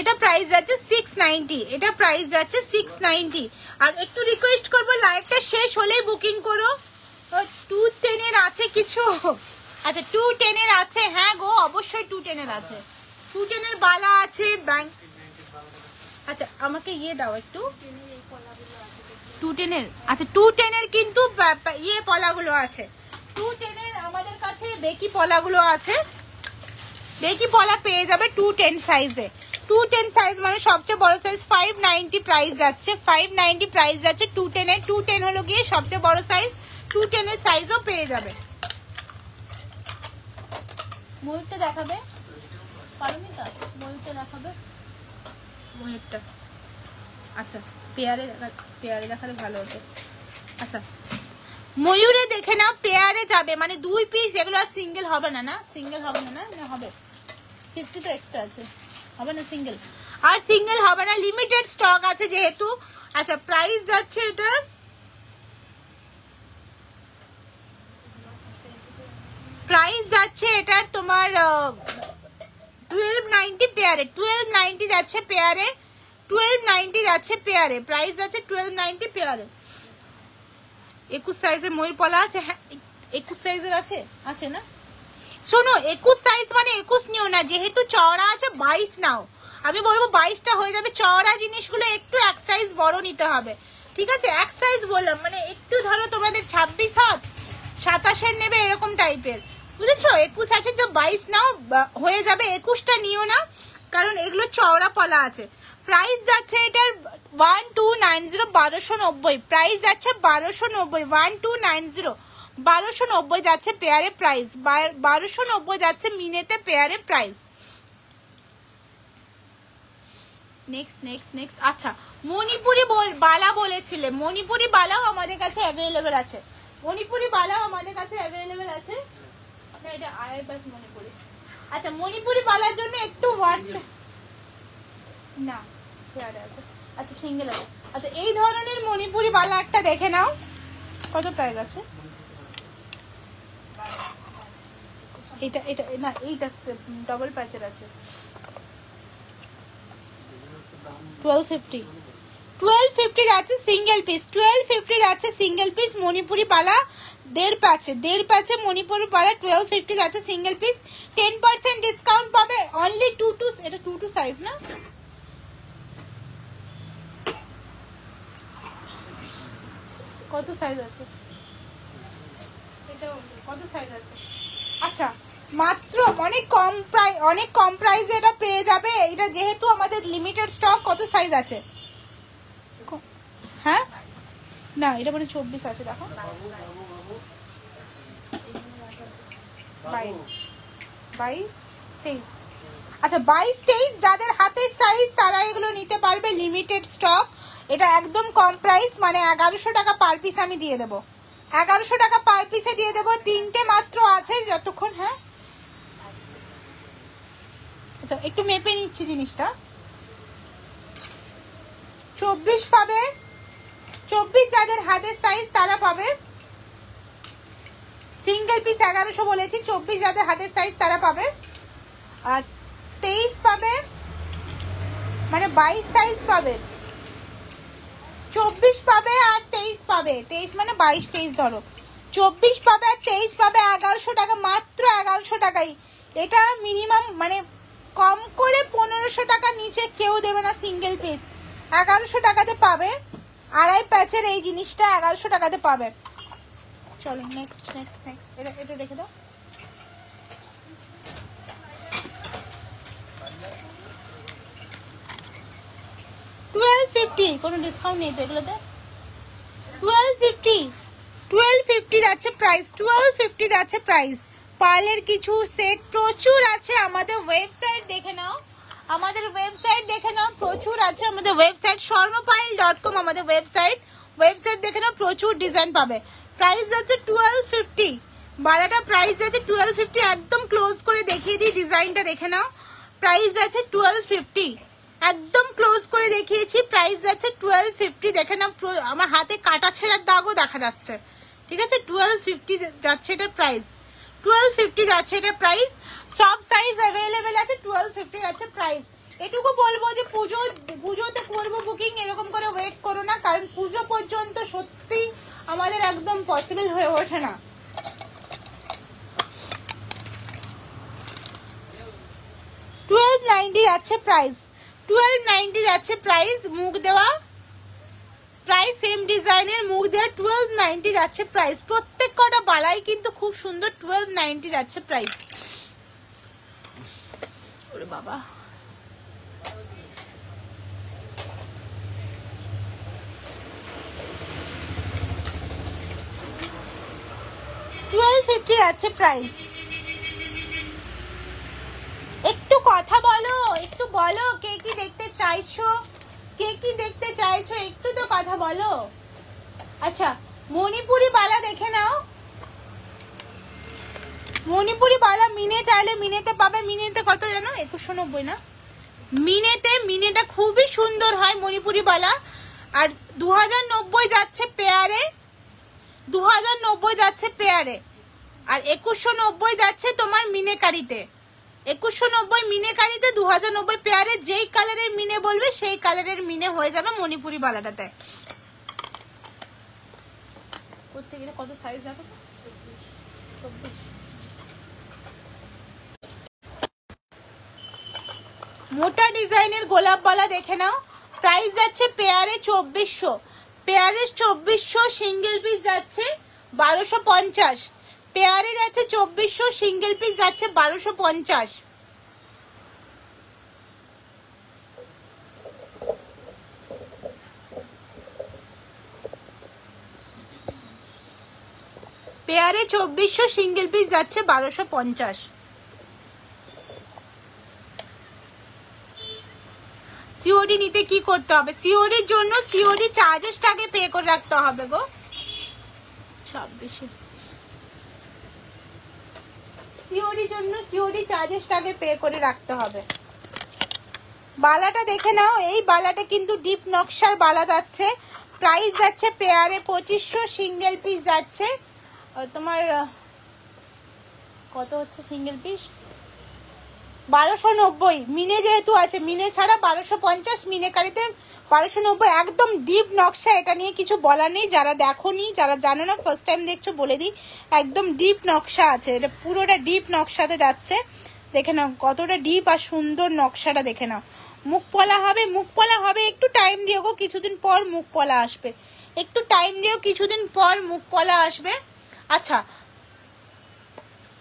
Speaker 1: এটা প্রাইস যাচ্ছে 690, এটা প্রাইস যাচ্ছে 690। আর একটু রিকোয়েস্ট করবো, লাইভটা শেষ হলেই বুকিং করো। 210 এর আছে কিছু? আচ্ছা 210 এর আছে, হ্যাঁ গো অবশ্যই 210 এর আছে। 210 এর বালা আছে ব্যাংক। আচ্ছা আমাকে ইয়ে দাও একটু, 210 এর। আচ্ছা 210 এর কিন্তু ইয়ে পলাগুলো আছে। 210 এর আমাদের কাছে বেকি পলাগুলো আছে। বেকি পলা পেয়ে যাবে 210 সাইজে। 210 সাইজ মানে সবচেয়ে বড় সাইজ। 590 প্রাইস যাচ্ছে, 590 প্রাইস যাচ্ছে 210 এর। 210 হলো গিয়ে সবচেয়ে বড় সাইজ। 210 এর সাইজও পেয়ে যাবে। ময়ূরটা দেখাবে পারমিতা, ময়ূরটা দেখাবে, ময়ূরটা। আচ্ছা পেয়ারে দেখালে ভালো হতো। আচ্ছা ময়ূরে দেখে নাও, পেয়ারে যাবে মানে 2 পিস। এগুলো আর সিঙ্গেল হবে না, না সিঙ্গেল হবে না, না হবে 50 তো এক্সট্রা আছে, হবে না সিঙ্গেল, আর সিঙ্গেল হবে না, লিমিটেড স্টক আছে যেহেতু। আচ্ছা প্রাইস যাচ্ছে এটা এটার তোমার 1290 পেয়ারে। 1290 যাচ্ছে পেয়ারে, 1290 যাচ্ছে পেয়ারে। প্রাইস যাচ্ছে 1290 পেয়ারে। 21 সাইজের ময়ূর পলা আছে। হ্যাঁ 21 সাইজের আছে, আছে না? শোনো 21 সাইজ মানে 21 নিও না, যেহেতু চওড়া আছে 22 নাও। আমি বলবো 22টা হয়ে যাবে। চওড়া জিনিসগুলো একটু এক সাইজ বড় নিতে হবে, ঠিক আছে? এক সাইজ বললাম মানে একটু ধরো তোমাদের 26 হাত 27 নেবে এরকম টাইপের, বুঝেছো? 21 আছে যে 22 নাও, হয়ে যাবে। 21টা নিও না, কারণ এগুলো চওড়া পলা আছে। প্রাইস যাচ্ছে এটার 1290, 1290 প্রাইস যাচ্ছে, 1290, 1290, 1290 যাচ্ছে পেয়ারে প্রাইস, 1290 যাচ্ছে মিনেতে পেয়ারে প্রাইস। নেক্সট। আচ্ছা মণিপুরি বালা বলেছিলে, মণিপুরি বালাও আমাদের কাছে অ্যাভেলেবেল আছে। মণিপুরি বালাও আমাদের কাছে অ্যাভেলেবেল আছে। না এটা আইবাস মণিপুরি। আচ্ছা মণিপুরি বালার জন্য একটু হোয়াটসঅ্যাপ না পেয়ারে আছে। আচ্ছা সিঙ্গেল আছে। আচ্ছা এই ধরনের মণিপুরি বালা একটা দেখে নাও, কত প্রাইস আছে? এটা না এইটা ডবল প্যাচের আছে 1250 যাচ্ছে সিঙ্গেল পিস। 1250 যাচ্ছে সিঙ্গেল পিস মণিপুরি বালা, 1.5 প্যাচে মণিপুরি বালা 1250 যাচ্ছে সিঙ্গেল পিস। 10% ডিসকাউন্ট পাবে অনলি 22। এটা 22 সাইজ না? কত সাইজ আছে এটা? কত সাইজ আছে? আচ্ছা মাত্র অনেক কম প্রাইসে এটা পেয়ে যাবে। এটা যেহেতু আমাদের লিমিটেড স্টক। কত সাইজ আছে? হ্যাঁ না এটা মানে 24 আছে, দেখো 22, 23। আচ্ছা 22, 23 যাদের হাতের সাইজ তারা এগুলো নিতে পারবে, লিমিটেড স্টক। এটা একদম কম প্রাইস, মানে 1100 টাকা পার পিস আমি দিয়ে দেবো। 1100 টাকা পার পিসে দিয়ে দেবো। 3টে মাত্র আছে যতক্ষণ। হ্যাঁ আচ্ছা একটু মেপে নিচ্ছি জিনিসটা। 24 পাবে, 24 যাদের হাতের সাইজ তারা পাবে। সিঙ্গেল পিস 1100 বলেছি। 24 যাদের হাতের সাইজ তারা পাবে। আর 23 পাবে, মানে 22 সাইজ পাবে। 24 পাবে আর 23 পাবে। 23 মানে 22, 23 ধরো। 24 পাবে আর 23 পাবে 1100 টাকা, মাত্র 1100 টাকাই। এটা মিনিমাম মানে কম করে 1500 টাকার নিচে কেউ দেবে না সিঙ্গেল পিস। 1100 টাকাতে পাবে। আড়াই প্যাচের এই জিনিসটা 1100 টাকাতে পাবে। চলো নেক্সট। এটা রেখে দাও। 1250 কোনো ডিসকাউন্ট নেই তো এগুলোতে। 1250 যাচ্ছে প্রাইস, 1250 যাচ্ছে প্রাইস। পার্লের কিছু সেট প্রচুর আছে আমাদের ওয়েবসাইট দেখে নাও, আমাদের ওয়েবসাইট দেখে নাও, প্রচুর আছে আমাদের ওয়েবসাইট swarnapayal.com আমাদের ওয়েবসাইট দেখে নাও, প্রচুর ডিজাইন পাবে। প্রাইস যাচ্ছে 1250, বালাটা প্রাইস যাচ্ছে 1250। একদম ক্লোজ করে দেখিয়ে দিই ডিজাইনটা দেখে নাও, প্রাইস যাচ্ছে 1250, একদম ক্লোজ করে দেখিয়েছি, প্রাইস যাচ্ছে 1250 দেখে নাও। আমার হাতে কাটা ছেঁড়ার দাগও দেখা যাচ্ছে, ঠিক আছে। 1250 যাচ্ছে এটা প্রাইস, 1250 যাচ্ছে এটা প্রাইস। সব সাইজ অ্যাভেলেবেল আছে, 1250 যাচ্ছে প্রাইস। এটুকু বলবো যে পুজোতে করবো বুকিং, এরকম করে ওয়েট করো না, কারণ পুজো পর্যন্ত সত্যি আমাদের একদম পসিবল হয়ে ওঠে না। $1290 যাচ্ছে প্রাইস, 1290 যাচ্ছে প্রাইস। মুখ দেওয়া প্রাইস, সেম ডিজাইনের মুখ দেওয়া, 1290 যাচ্ছে প্রাইস। প্রত্যেক কটা বালাই কিন্তু খুব সুন্দর, 1290 যাচ্ছে প্রাইস। ওরে বাবা, 1250 যাচ্ছে প্রাইস। একটু কথা বলো, একটু বলো কে কি দেখতে চাইছো, কে কি দেখতে চাইছো, একটু তো কথা বলো। আচ্ছা, মণিপুরি বালা দেখে নাও, মণিপুরি বালা মিনে চাইলে মিনেতে পাবে। মিনেতে কত জানো? 2190 না? মিনেটা খুবই সুন্দর হয় মণিপুরি বালা। আর 2090 যাচ্ছে পেয়ারে, 2090 যাচ্ছে পেয়ারে। আর 2190 যাচ্ছে তোমার মিনেকারিতে, 2190 মিনেকারিতে, 2090 পেয়ারে। যেই কালারের মিনে বলবে সেই কালারের মিনে হয়ে যাবে মণিপুরি বালাটাতে। করতে গেলে কত সাইজ দেখো, 24। মোটা ডিজাইনের গোলাপ বালা দেখে নাও, প্রাইস যাচ্ছে পেয়ারে 2400, পেয়ারে 2400, সিঙ্গেল পিস যাচ্ছে 1250, পেয়ারে যাচ্ছে 2400, সিঙ্গেল পিস যাচ্ছে 1250। পেয়ারে 2400, সিঙ্গেল পিস যাচ্ছে 1250। সিওডি নিতে কি করতে হবে? সিওডির জন্য সিওডি চার্জেসটাকে পে করে রাখতে হবে গো। 26 সিওডির জন্য সিওডি চার্জেসটাকে পে করে রাখতে হবে। বালাটা দেখে নাও, এই বালাটা কিন্তু ডিপ নকশার বালা যাচ্ছে, প্রাইস যাচ্ছে পেয়ারে 2500, সিঙ্গেল পিস যাচ্ছে তোমার কত হচ্ছে সিঙ্গেল পিস? 1290। মিনে যেহেতু আছে, মিনে ছাড়া 1250, মিনেকারিতে 1290। একদম ডিপ নকশা, এটা নিয়ে কিছু বলার নেই। যারা দেখোনি, যারা জানো না, ফার্স্ট টাইম দেখছো বলে দিই, একদম ডিপ নকশা আছে, এটা পুরোটা ডিপ নকশাতে যাচ্ছে। দেখে নাও কতটা ডিপ আর সুন্দর নকশাটা দেখে নাও। মুখ পলা হবে, মুখ পলা হবে, একটু টাইম দিও গো, কিছুদিন পর মুখ পলা আসবে, একটু টাইম দিও, কিছুদিন পর মুখ পলা আসবে। আচ্ছা,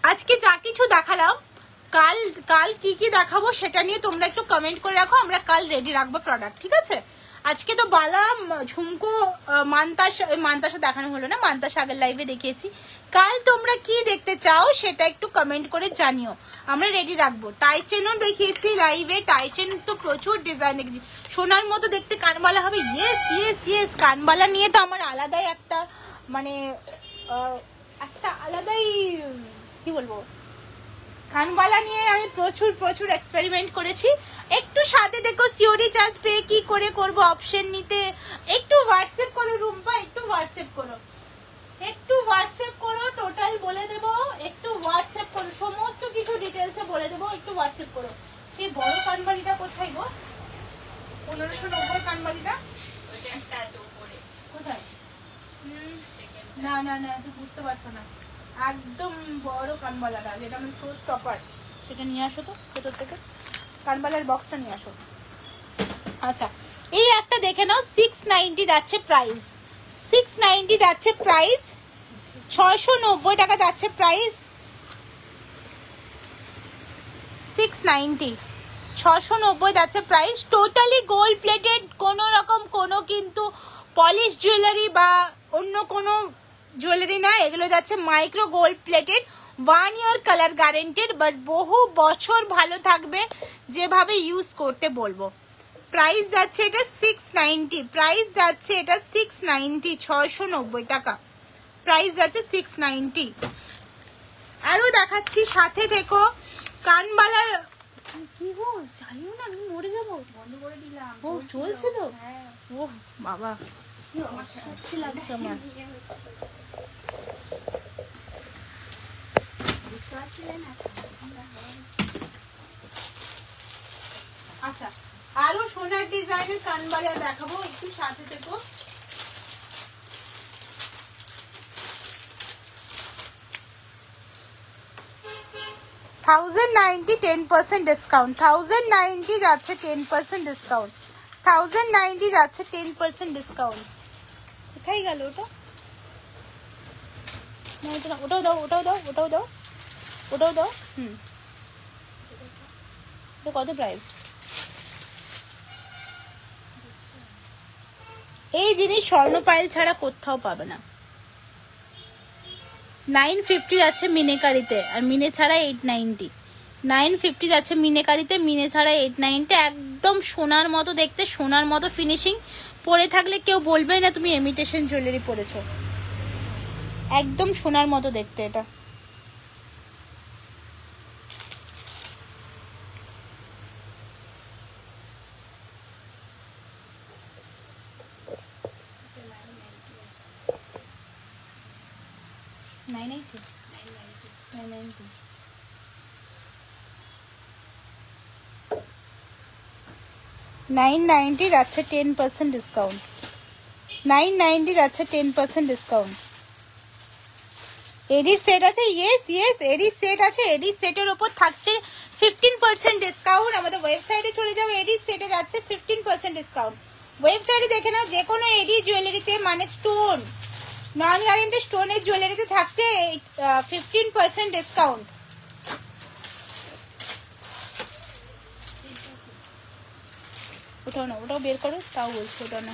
Speaker 1: আজকে যা কিছু দেখালাম, কাল কি কি দেখাবো সেটা নিয়ে তোমরা একটু কমেন্ট করে রাখো, আমরা কাল রেডি রাখবো প্রোডাক্ট, ঠিক আছে? আজকে তো বালা, ঝুমকো, মান্তাসা দেখানো হলো না, মান্তাসা আগের লাইভে দেখিয়েছি। কাল তোমরা কি দেখতে চাও সেটা একটু কমেন্ট করে জানিও, আমরা রেডি রাখবো। টাইচেনও দেখিয়েছি লাইভে, টাইচেন তো প্রচুর ডিজাইন দেখেছি। সোনার মতো দেখতে কানবালা হবে, ইয়েস ইয়েস ইয়েস। কানবালা নিয়ে তো আমার আলাদাই একটা, মানে একটা আলাদাই, কি বলবো, কানবালা নিয়ে আমি প্রচুর এক্সপেরিমেন্ট করেছি। একটু সাথে দেখো, সিওডি চার্জ পে কি করে করব অপশন নিতে, একটু হোয়াটসঅ্যাপ করো রুম্পা, একটু হোয়াটসঅ্যাপ করো, একটু হোয়াটসঅ্যাপ করো, টোটাল বলে দেবো, একটু হোয়াটসঅ্যাপ করো, সমস্ত কিছু ডিটেলসে বলে দেবো, একটু হোয়াটসঅ্যাপ করো। সেই বড় কানবালিটা কোথায় গো? 1590 কানবালিটা কোথায়? না না না, তুই বুঝতে পারছো না, একদম বড় কানবালাটা, যেটা আমার শো স্টপার, সেটা নিয়ে আসো তো ভেতর থেকে, কানবালার বক্সটা নিয়ে আসো। আচ্ছা, এই একটা দেখে নাও, 690 যাচ্ছে প্রাইস, 690 যাচ্ছে প্রাইস, 690 টাকা যাচ্ছে প্রাইস, 690, 690 যাচ্ছে প্রাইস। টোটালি গোল্ড প্লেটেড, কোনো রকম কোনো কিন্তু পলিশ জুয়েলারি বা অন্য কোনো জুয়েলারি না, এগুলো যাচ্ছে micro gold plated, 1 year colour guaranteed, but বহু বছর ভালো থাকবে যেভাবে ইউজ করতে বলবো। প্রাইস যাচ্ছে এটা 690, প্রাইস যাচ্ছে এটা 690, 690 টাকা প্রাইস যাচ্ছে 690। আরো দেখাচ্ছি, সাথে দেখো কানবালার কি গো, জানিও না আমি মরে যাবো, বন্ধ করে দিলাম। ও চলছিল, ও বাবা কি অস্বস্তি লাগছে আমার। আচ্ছা, আরো সোনার ডিজাইনের কানবালা দেখাবো, একটু সাথে থেকো। $1090 10% ডিসকাউন্ট, 1090 যাচ্ছে 10% ডিসকাউন্ট, 1090 যাচ্ছে 10% ডিসকাউন্ট। কোথায় গেল ওটা? ওটাও দাও, ওটাও দাও, ওটাও দাও, ওটাও দাও। কত প্রাইস? এই জিনিস স্বর্ণ পাইল ছাড়া কোথাও পাবে না। 950 যাচ্ছে মিনেকারিতে, আর মিনে ছাড়া 890। 950 যাচ্ছে মিনেকারিতে, মিনে ছাড়া 890। একদম সোনার মতো দেখতে, সোনার মতো ফিনিশিং, পরে থাকলে কেউ বলবে না তুমি ইমিটেশন জুয়েলারি পরেছো, একদম সোনার মতো দেখতে এটা। $990 যাচ্ছে 10% ডিসকাউন্ট, 990 যাচ্ছে 10% ডিসকাউন্ট। এডির সেট আছে, ইয়েস ইয়েস এডির সেট আছে, এডির সেটের উপর থাকছে 15% ডিসকাউন্ট। আমাদের ওয়েবসাইটে চলে যাও, এডির সেটে যাচ্ছে 15% ডিসকাউন্ট। ওয়েবসাইটে দেখে নাও, যে কোনো এডি জুয়েলারিতে মানে স্টোন, নন গ্যারেন্টি স্টোনের জুয়েলারিতে থাকছে 15% ডিসকাউন্ট। ওটাও না, ওটাও বের করো, তাও বলছি ওটা না।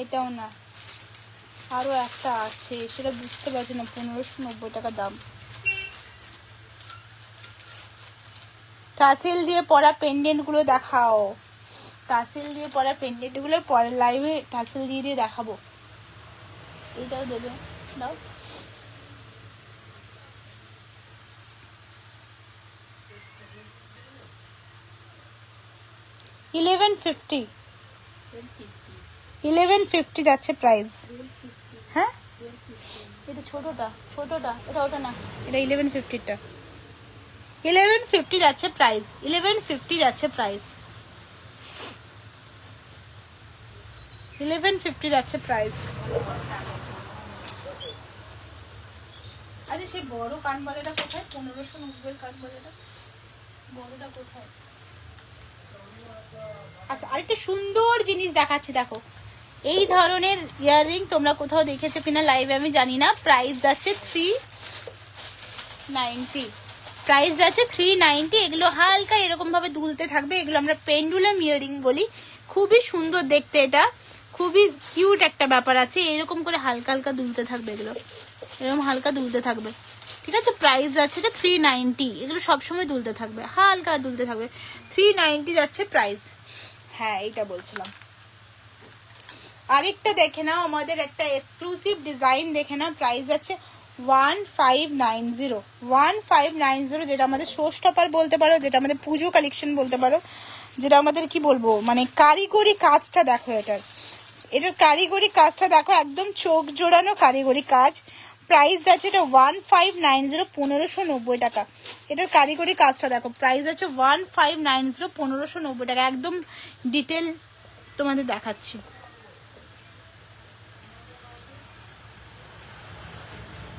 Speaker 1: এটাও না, আরো একটা আছে, সেটা বুঝতে পারছি না, 1590 টাকা দাম। টাসেল দিয়ে পরা পেন্ডেন্ট গুলো দেখাও, টাসেল দিয়ে পরা পেন্ডেন্ট গুলো পরের লাইভে টাসেল দিয়ে দিয়ে দেখাবো। এটাও দেবে, দাও। $1150 যাচ্ছে প্রাইস। হ্যাঁ, এটা ছোটটা, ছোটটা, এটা ওটা না, এটা 1150টা। 1150 যাচ্ছে প্রাইস, 1150 যাচ্ছে প্রাইস, 1150 যাচ্ছে প্রাইস। আরে সেই বড় কানবালাটা কোথায়? 1590 কানবালাটা বড়টা কোথায়? আচ্ছা, আরেকটা সুন্দর জিনিস দেখাচ্ছি, দেখো এই ধরনের ইয়াররিং তোমরা কোথাও দেখেছো কিনা লাইভে আমি জানি না। প্রাইস যাচ্ছে 390, প্রাইস যাচ্ছে 390। এগুলো হালকা এরকম ভাবে দুলতে থাকবে, এগুলো আমরা পেন্ডুলাম ইয়াররিং বলি। খুবই সুন্দর দেখতে, এটা খুবই কিউট একটা ব্যাপার আছে, এরকম করে হালকা হালকা দুলতে থাকবে, এগুলো এরকম হালকা দুলতে থাকবে, ঠিক আছে। প্রাইস যাচ্ছে এটা 390, এগুলো সবসময় দুলতে থাকবে, হালকা দুলতে থাকবে। 390 যাচ্ছে প্রাইস। হ্যাঁ, এইটা বলছিলাম। আরেকটা দেখে নাও, আমাদের একটা এক্সক্লুসিভ ডিজাইন দেখে নাও, প্রাইস আছে 1590, 1590, যেটা আমাদের শো স্টপার বলতে পারো, যেটা আমাদের পুজো কালেকশন বলতে পারো, যেটা আমাদের কি বলবো মানে কারিগরি কাজটা দেখো, এটার কারিগরি কাজটা দেখো, একদম চোখ জোড়ানো কারিগরি কাজ। প্রাইস আছে এটা 1590, 1590 টাকা। এটার কারিগরি কাজটা দেখো, প্রাইস আছে 1590, 1590 টাকা। একদম ডিটেল তোমাদের দেখাচ্ছি।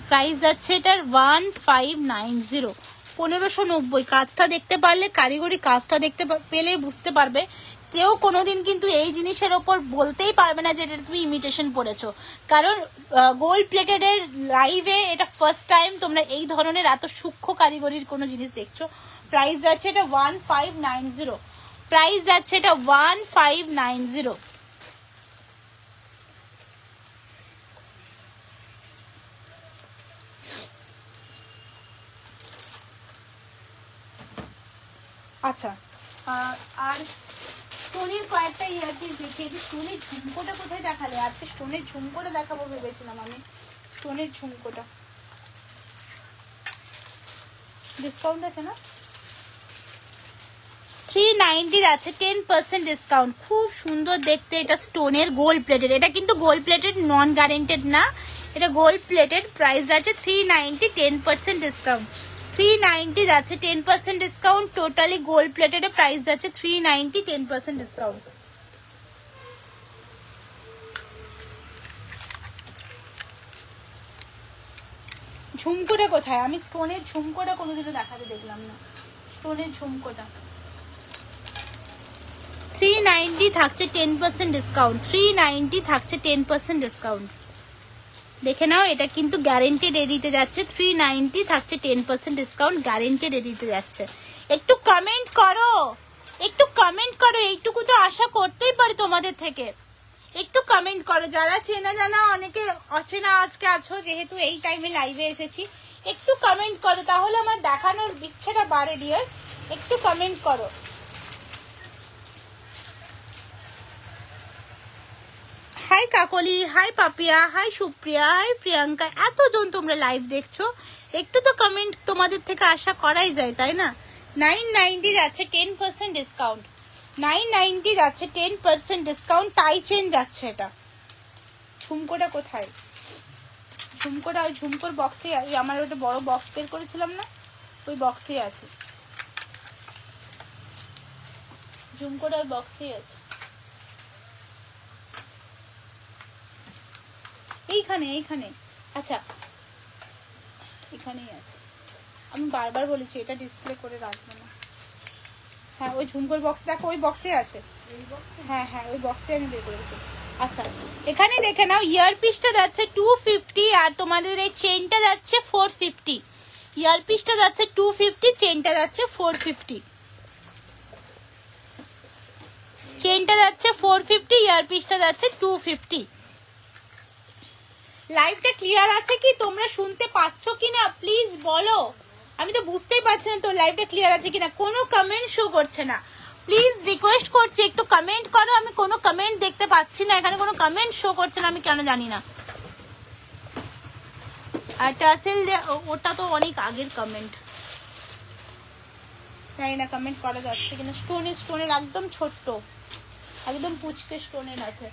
Speaker 1: প্রাইস যাচ্ছে এটার 1590, 1590। কাজটা দেখতে পারলে, কারিগরি কাজটা দেখতে পেলে বুঝতে পারবে কেউ কোনোদিন কিন্তু এই জিনিসের ওপর বলতেই পারবে না যে এটা তুমি ইমিটেশন পরেছো, কারণ গোল্ড প্লেটেডের লাইভে এটা ফার্স্ট টাইম তোমরা এই ধরনের এত সূক্ষ্ম কারিগরির কোনো জিনিস দেখছো। প্রাইস যাচ্ছে এটা 1590, প্রাইস যাচ্ছে এটা 1590। আচ্ছা, আর স্টোনের কয়েকটা ইয়ারপিস দেখিয়েছি। স্টোনের ঝুমকোটা কোথায় দেখালে? আজকে স্টোনের ঝুমকোটা দেখাবো ভেবেছিলাম আমি। স্টোনের ঝুমকোটা ডিসকাউন্ট আছে না? 390 যাচ্ছে, 10% ডিসকাউন্ট। খুব সুন্দর দেখতে, এটা স্টোনের গোল্ড প্লেটেড। এটা কিন্তু গোল্ড প্লেটেড, নন গ্যারেন্টেড না, এটা গোল্ড প্লেটেড। প্রাইস আছে 390, 10% ডিসকাউন্ট। 390 যাচ্ছে, 10% discount. Totally gold plated price যাচ্ছে 390, 10% ডিসকাউন্ট। ঝুমকোটা কোথায়? আমি স্টোনের ঝুমকোটা কোনোদিনও দেখাতে দেখলাম না। স্টোনের ঝুমকোটা 390 থাকছে, 10% ডিসকাউন্ট। 390 থাকছে, 10% ডিসকাউন্ট। দেখে নাও, এটা কিন্তু গ্যারেন্টেড এডিতে যাচ্ছে। 390 থাকছে, 10% ডিসকাউন্ট, গ্যারেন্টেড এডিতে যাচ্ছে। একটু কমেন্ট করো, একটু কমেন্ট করো, এইটুকু তো আশা করতেই পারি তোমাদের থেকে। একটু কমেন্ট করো, যারা চেনা জানা, অনেকে অচেনা আজকে আছো যেহেতু এই টাইমে লাইভে এসেছি। একটু কমেন্ট করো, তাহলে আমার দেখানোর ইচ্ছেটা বাড়ে দিয়ে। একটু কমেন্ট করো। Hi Kakoli, hi Papiya, hi Supriya, hi Priyanka, এতজন তোমরা লাইভ দেখছো, একটু তো কমেন্ট তোমাদের থেকে আশা করাই যায়, তাই না? 990 যাচ্ছে, 10% ডিসকাউন্ট। 990 যাচ্ছে, 10% ডিসকাউন্ট। টাই চেন যাচ্ছে এটা। ঝুমকোটা কোথায়? ঝুমকোটা ওই ঝুমকোর বক্সে, আমার ওটা বড় বক্স বের করেছিলাম না, ওই বক্সে আছে। ঝুমকোটা ওই বক্সেই আছে, এইখানে এইখানে। আচ্ছা, এখানেই আছে। আমি বারবার বলেছি এটা ডিসপ্লে করে রাখবো না। হ্যাঁ, ওই ঝুমকোর বক্স দেখো, ওই বক্সে আছে। হ্যাঁ হ্যাঁ, ওই বক্সে আমি বের করেছি। আচ্ছা, এখানে দেখে নাও, ইয়ারপিসটা যাচ্ছে 250 আর তোমাদের এই চেনটা যাচ্ছে 450। ইয়ারপিসটা যাচ্ছে 250, চেনটা যাচ্ছে 450। চেনটা যাচ্ছে 450, ইয়ারপিসটা যাচ্ছে 250। লাইভটা ক্লিয়ার আছে কি? তোমরা শুনতে পাচ্ছ কিনা প্লিজ বলো। আমি তো বুঝতেই পারছি না তো লাইভটা ক্লিয়ার আছে কিনা। কোনো কমেন্ট শো করছে না, প্লিজ রিকোয়েস্ট করছি একটু কমেন্ট করো। আমি কোনো কমেন্ট দেখতে পাচ্ছি না, এখানে কোনো কমেন্ট শো করছে না, আমি কেন জানি না। আর টাসেল, ওটা তো অনেক আগের কমেন্ট, জানি না কমেন্ট করা যাচ্ছে কিনা। স্টোনের একদম ছোট্ট, একদম পুচকে স্টোনের আছে।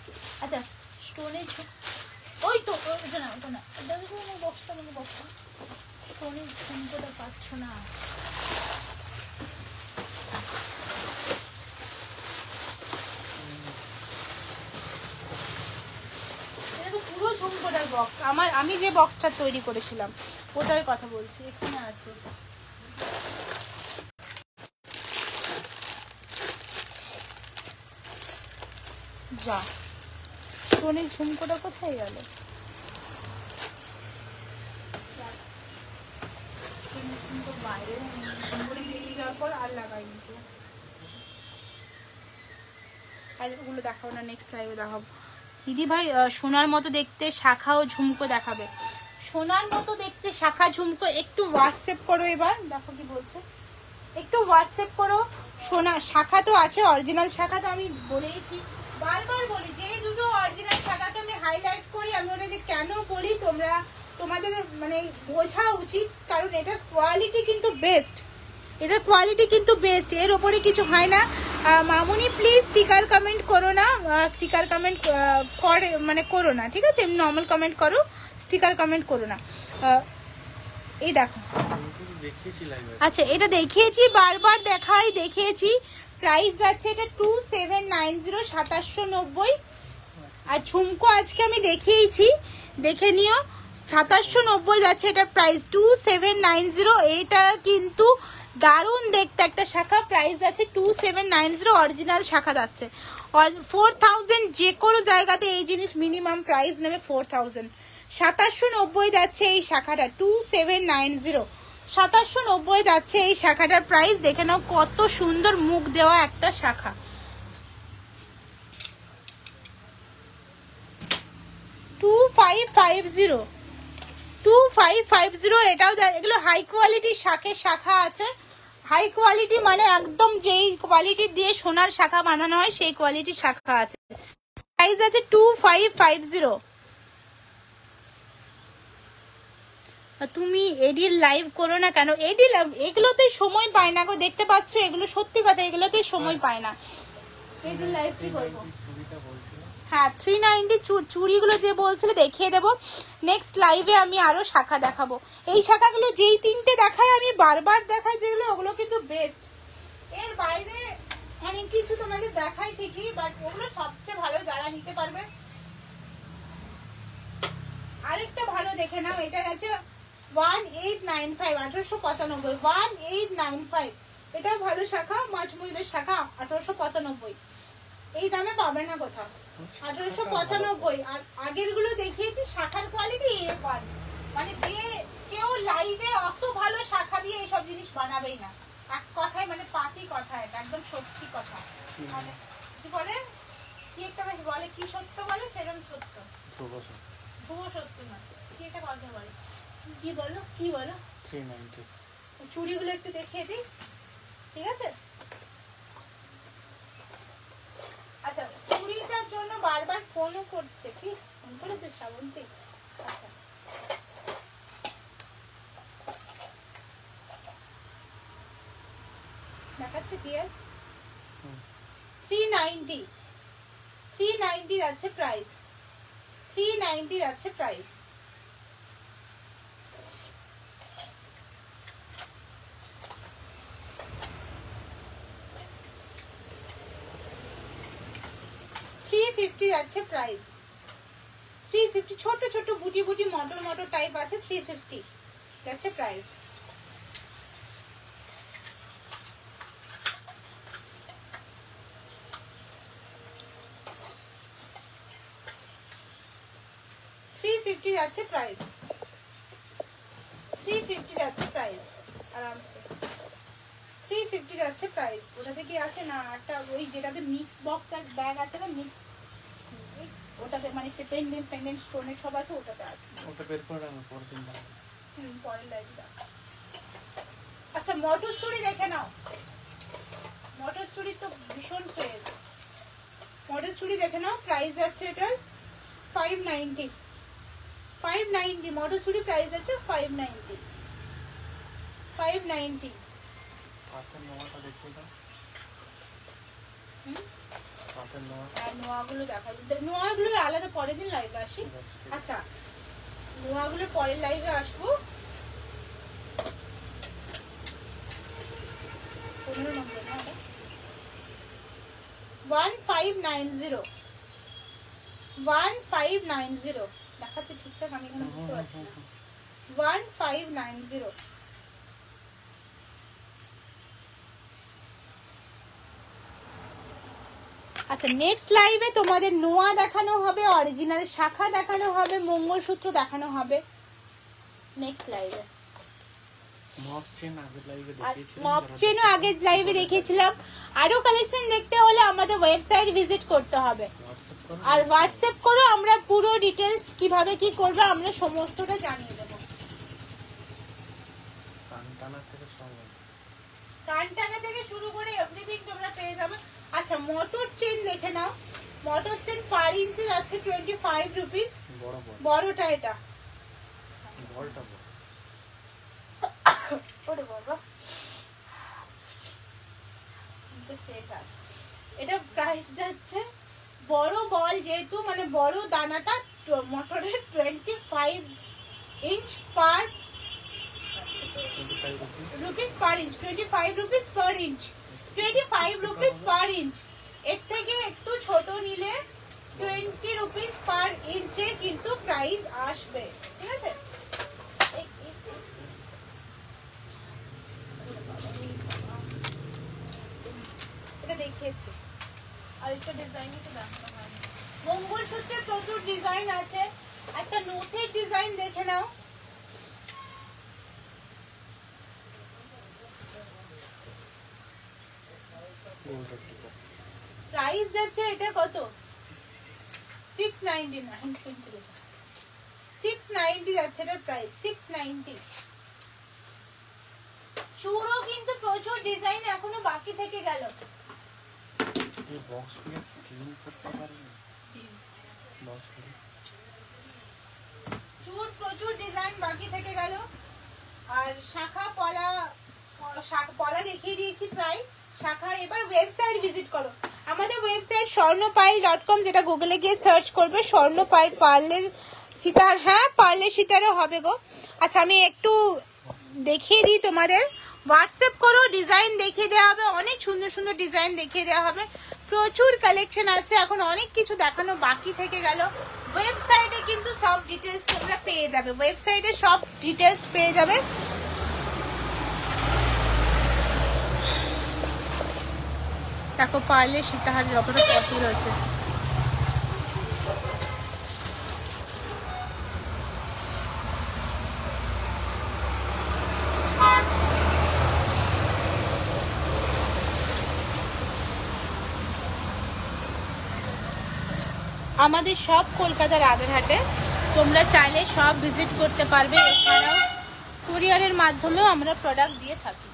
Speaker 1: আচ্ছা, স্টোনের ওই তো ওটা না, ওটা না, বক্সটা স্টোনের ঝুমকোটা পাচ্ছ না। পুরো ঝুমকোটার বক্স, আমি যে বক্সটা তৈরি করেছিলাম ওটার কথা বলছি, এখানে আছে। যা, স্টোনের ঝুমকোটা কোথায় গেল? বাইরে বেরিয়ে যাওয়ার পর আর লাগাইনি তো। আর ওগুলো দেখাবো না, নেক্সট লাইভে দেখাবো। দিদি ভাই, সোনার মতো দেখতে শাখা ও ঝুমকো দেখাবে। সোনার মতো দেখতে শাখা ঝুমকো একটু হোয়াটসঅ্যাপ করো। এবার দেখো কি বলছে, একটু হোয়াটসঅ্যাপ করো। সোনা শাখা তো আছে, অরিজিনাল শাখা তো আমি বলেইছি, বারবার বলি যে দুটো অরিজিনাল শাখাকে আমি হাইলাইট করি। আমি ওটাকে কেন বলি তোমাদের মানে বোঝা উচিত, কারণ এটার কোয়ালিটি কিন্তু বেস্ট, এটার কোয়ালিটি কিন্তু বেস্ট, এর ওপরে কিছু হয় না। মামুনি প্লিজ স্টিকার কমেন্ট করো না, স্টিকার কমেন্ট মানে করো না, ঠিক আছে? নর্মাল কমেন্ট করো, স্টিকার কমেন্ট করো না। এই দেখো, আচ্ছা এটা দেখিয়েছি, বারবার দেখিয়েছি। প্রাইস যাচ্ছে এটা 2790, 2790। আর ঝুমকো আজকে আমি দেখিয়েছি, দেখে নিও। 2790 যাচ্ছে এটার প্রাইস, 2790। এটা কিন্তু দারুণ দেখতে একটা শাখা, প্রাইস আছে 2790, অরিজিনাল শাখা যাচ্ছে 4000। যে কোনো জায়গাতে এই জিনিস মিনিমাম প্রাইস নেবে 4000। 2790 যাচ্ছে এই শাখাটা, 2790, 2790 যাচ্ছে এই শাখাটার প্রাইস। দেখে নাও কত সুন্দর মুখ দেওয়া একটা শাখা। 2550, 2550, এটাও এগুলো হাই কোয়ালিটির শাখা আছে। হাই কোয়ালিটি মানে একদম যেই কোয়ালিটি দিয়ে সোনার শাখা বানানো হয় সেই কোয়ালিটির শাখা আছে। প্রাইস আছে 2550। তুমি এডির লাইভ করো না কেন? এডি এগুলোতেই সময় পায় না গো, দেখতে পাচ্ছ এগুলো সত্যি কথা, এগুলোতেই সময় পায় না। এডির লাইভ কি করবো? হ্যাঁ 390 চুড়িগুলো যে বলছিলে দেখিয়ে দেবো। নেক্সট লাইভে আমি আরো শাখা দেখাবো। এই শাখাগুলো যেই তিনটে দেখাই আমি বারবার দেখাই যেগুলো, ওগুলো কিন্তু বেস্ট। এর বাইরে অনেক কিছু তোমাদের দেখাই ঠিকই, বাট ওগুলো সবচেয়ে ভালো যারা নিতে পারবে। আরেকটা ভালো দেখে নাও, এটা আছে 1895, 1895, 1895। এটাও ভালো শাখা, মাছময়ূরের শাখা, 1895। এই দামে পাবে না কোথাও, 1895। আর আগের গুলো দেখিয়েছি শাখার কোয়ালিটি এরকম, মানে যে কেউ লাইভে অত ভালো শাখা দিয়ে এইসব জিনিস বানাবেই না। এক কথায় মানে পাতি কথা, এটা একদম সত্যি কথা। মানে কি বলে, কি একটা বেশ বলে, কি সত্য বলে সেরকম সত্য, শুভ সত্য না, কি একটা কথা বলে, কি বলো, কি বলো? 390। চুড়িগুলো একটু দেখিয়ে দিই, ঠিক আছে? আচ্ছা, চুড়িটার জন্য বারবার ফোনও করছে, কি ফোন করেছে শ্রাবন্তী? আচ্ছা দেখাচ্ছে ক্লিয়ার। 390, 390 আছে প্রাইস, 390 আছে প্রাইস। আছে প্রাইস 350। ছোট ছোট বুটি বুটি মটর মটর টাইপ আছে, 350 আছে প্রাইস। আছে প্রাইস 350 আছে প্রাইস, আরামসে 350 আছে প্রাইস। ওটাতে কি আছে না একটা ওই যেটাতে মিক্স বক্স আর ব্যাগ আছে না, মিক্স ওটাতে মানে সে পেন্ডেন্ট স্টোনের সব আছে, ওটাতে আছে। ওটা বের করে আমি পরের দিন দাও। পরের লাইভ দাও। আচ্ছা মটর চুড়ি দেখে নাও, মটর চুড়ি তো ভীষণ ক্রেজ। মটর চুড়ি দেখে নাও, প্রাইস আছে এটার 590, 590। মটর চুড়ি প্রাইস আছে 590, 590। আচ্ছা নোয়াটা দেখিয়ে দাও। নোয়াগুলো দেখা যায়, নোয়াগুলোর আলাদা পরের দিন লাইভে আসি। আচ্ছা নোয়াগুলো পরের লাইভে আসবো। 15 নম্বর না, 1590, 1590 দেখাচ্ছে ঠিকঠাক, আমি এখানে বুঝতে পারছি না। 1590। আচ্ছা নেক্সট লাইভে তোমাদের নোয়া দেখানো হবে, অরিজিনাল শাখা দেখানো হবে, মঙ্গলসূত্র দেখানো হবে নেক্সট লাইভে। মপ চেনও আগের লাইভে দেখিয়েছিলাম। আরো কালেকশন দেখতে হলে আমাদের ওয়েবসাইট ভিজিট করতে হবে, আর হোয়াটসঅ্যাপ করো, আমরা পুরো ডিটেলস কিভাবে কি করবে আমরা সমস্তটা জানিয়ে দেবো। কানটানা থেকে শুরু করে এভরিথিং তোমরা পেয়ে যাবে। আচ্ছা মোটর চেন দেখে নাও, মোটর চেন পার ইঞ্চি আছে 25 রুপিস, বড়টা এটা। ওরে বাবা শেষ আছে। এটা প্রাইস যাচ্ছে বড় বল যেহেতু মানে বড় দানাটা মোটরের 25 ইঞ্চ পার rupees per inch, 25 rupees per inch, 25 rupees per inch. এর থেকে একটু ছোট নিলে 20 রুপিস পার ইঞ্চে কিন্তু প্রাইস আসবে, ঠিক আছে? দেখিয়েছি, আরেকটা ডিজাইন তো দেখানো হয়নি। মঙ্গলসূত্রে প্রচুর ডিজাইন আছে, একটা নথের ডিজাইন দেখে নাও। প্রাইস যাচ্ছে এটা কত? 699, 690 যাচ্ছে এটার প্রাইস, 690। চুড়ও কিন্তু প্রচুর ডিজাইন এখনো বাকি থেকে গেল।
Speaker 2: এই বক্সগুলো ক্লিন করতে পারি না, বক্সগুলো
Speaker 1: চুড় প্রচুর ডিজাইন বাকি থেকে গেল। আর শাখা পলা দেখিয়ে দিয়েছি প্রায় শাখা। এবার ওয়েবসাইট ভিজিট করো, আমাদের ওয়েবসাইট স্বর্ণপাইল.com, যেটা গুগলে গিয়ে সার্চ করবে স্বর্ণপাইল পার্লের সীতার। হ্যাঁ পার্লের সীতারও হবে গো। আচ্ছা আমি একটু দেখিয়ে দিই তোমাদের, হোয়াটসঅ্যাপ করো, ডিজাইন দেখিয়ে দেওয়া হবে, অনেক সুন্দর সুন্দর ডিজাইন দেখিয়ে দেওয়া হবে। প্রচুর কালেকশন আছে, এখন অনেক কিছু দেখানো বাকি থেকে গেল। ওয়েবসাইটে কিন্তু সব ডিটেলস তোমরা পেয়ে যাবে, ওয়েবসাইটে সব ডিটেলস পেয়ে যাবে। দেখো পারলে সীতাহার যতটা পছন্দ হয়েছে। আমাদের সব কলকাতার রাজারহাটে, তোমরা চাইলে সব ভিজিট করতে পারবে। এছাড়াও কুরিয়ারের মাধ্যমেও আমরা প্রোডাক্ট দিয়ে থাকি।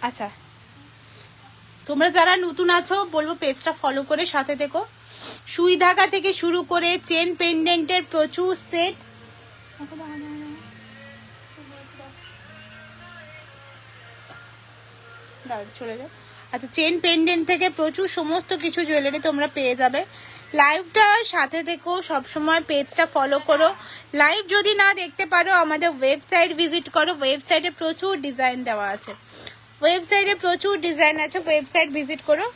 Speaker 1: আচ্ছা তোমরা যারা নতুন আছো বলবো পেজটা ফলো করে সাথে থেকো। সুই ধাগা থেকে শুরু করে চেন পেন্ডেন্টের প্রচুর সেট, চলে যাও। আচ্ছা চেন পেন্ডেন্ট থেকে প্রচুর সমস্ত কিছু জুয়েলারি তোমরা পেয়ে যাবে। লাইভটা সাথে থেকো, সবসময় পেজটা ফলো করো। লাইভ যদি না দেখতে পারো আমাদের ওয়েবসাইট ভিজিট করো, ওয়েবসাইটে প্রচুর ডিজাইন দেওয়া আছে, ওয়েবসাইটে প্রচুর ডিজাইন আছে, ওয়েবসাইট ভিজিট করো।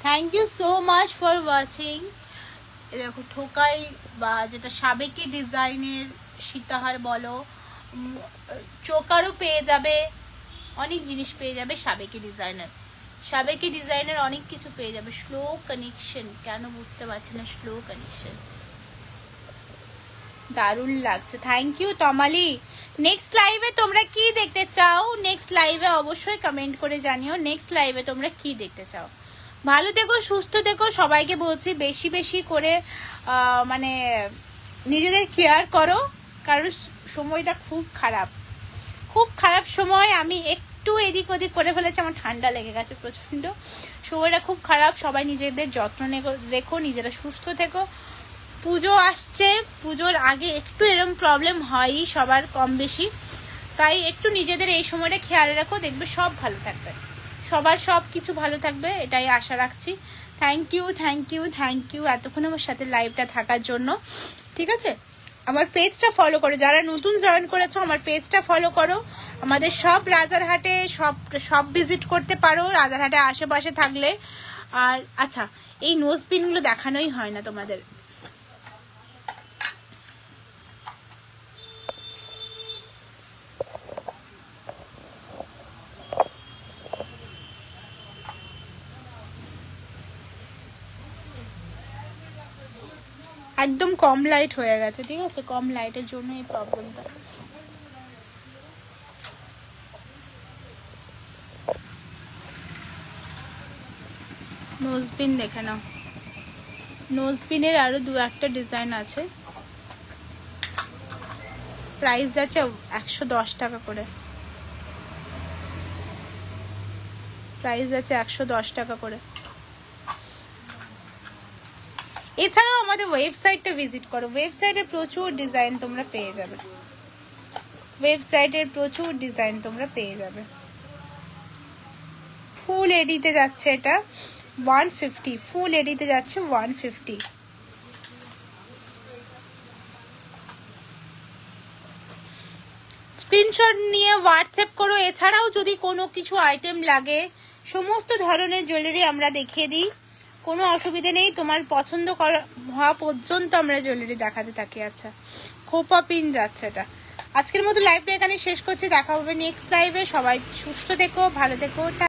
Speaker 1: Thank you so much for watching. দেখো ঠোকাই বা যেটা সাবেকি ডিজাইনের সীতাহার বলো, চোকারও পেয়ে যাবে, অনেক জিনিস পেয়ে যাবে সাবেকি ডিজাইনের। সাবেকি ডিজাইনের অনেক কিছু পেয়ে যাবে। স্লো কানেকশন, কেন বুঝতে পারছি না, স্লো কানেকশন দারুণ লাগছে। Thank you Tamali. নেক্সট লাইভে তোমরা কি দেখতে চাও, নেক্সট লাইভে অবশ্যই কমেন্ট করে জানিও নেক্সট লাইভে তোমরা কি দেখতে চাও। ভালো থেকো, সুস্থ থেকো। সবাইকে বলছি বেশি বেশি করে মানে নিজেদের কেয়ার করো, কারণ সময়টা খুব খারাপ, খুব খারাপ সময়। আমি একটু এদিক ওদিক করে ফেলেছি, আমার ঠান্ডা লেগে গেছে প্রচণ্ড। সময়টা খুব খারাপ, সবাই নিজেদের যত্ন রেখো, নিজেরা সুস্থ থেকো। পুজো আসছে, পুজোর আগে একটু এরকম প্রবলেম হয়ই সবার কম বেশি, তাই একটু নিজেদের এই সময়টা খেয়াল রাখো, দেখবে সব ভালো থাকবে, সবার সব কিছু ভালো থাকবে, এটাই আশা রাখছি। Thank you, thank you, thank you এতক্ষণ আমার সাথে লাইভটা থাকার জন্য। ঠিক আছে, আমার পেজটা ফলো করো, যারা নতুন জয়েন করেছো আমার পেজটা ফলো করো। আমাদের সব রাজারহাটে সব ভিজিট করতে পারো, রাজারহাটে আশেপাশে থাকলে। আর আচ্ছা এই নোজ পিনগুলো দেখানোই হয় না তোমাদের। একদম কম লাইট হয়ে গেছে, ঠিক আছে, কম লাইটের জন্য এই প্রবলেমটা। নোজপিন দেখে নাও, নোজপিনের আরো দু একটা ডিজাইন আছে, প্রাইস যাচ্ছে 110 টাকা করে। প্রাইস আছে 110 টাকা করে। এছাড়াও আমাদের ওয়েবসাইটটা ভিজিট করো, ওয়েবসাইটে প্রচুর ডিজাইন তোমরা পেয়ে যাবে, ওয়েবসাইটের প্রচুর ডিজাইন তোমরা পেয়ে যাবে। ফুল এডিতে যাচ্ছে এটা 150, ফুল এডিতে যাচ্ছে 150। স্ক্রিনশট নিয়ে হোয়াটসঅ্যাপ করো। এছাড়াও যদি কোনো কিছু আইটেম লাগে, সমস্ত ধরনের জুয়েলারি আমরা দেখিয়ে দিই, কোনো অসুবিধা নেই। তোমার পছন্দ হওয়া পর্যন্ত আমরা জুয়েলারি দেখাতে থাকি। আচ্ছা, খোপা পিন যাচ্ছে এটা। আজকের মতো লাইভটা এখানে শেষ করছি, দেখা হবে নেক্সট লাইভে। সবাই সুস্থ থেকো, ভালো থেকো।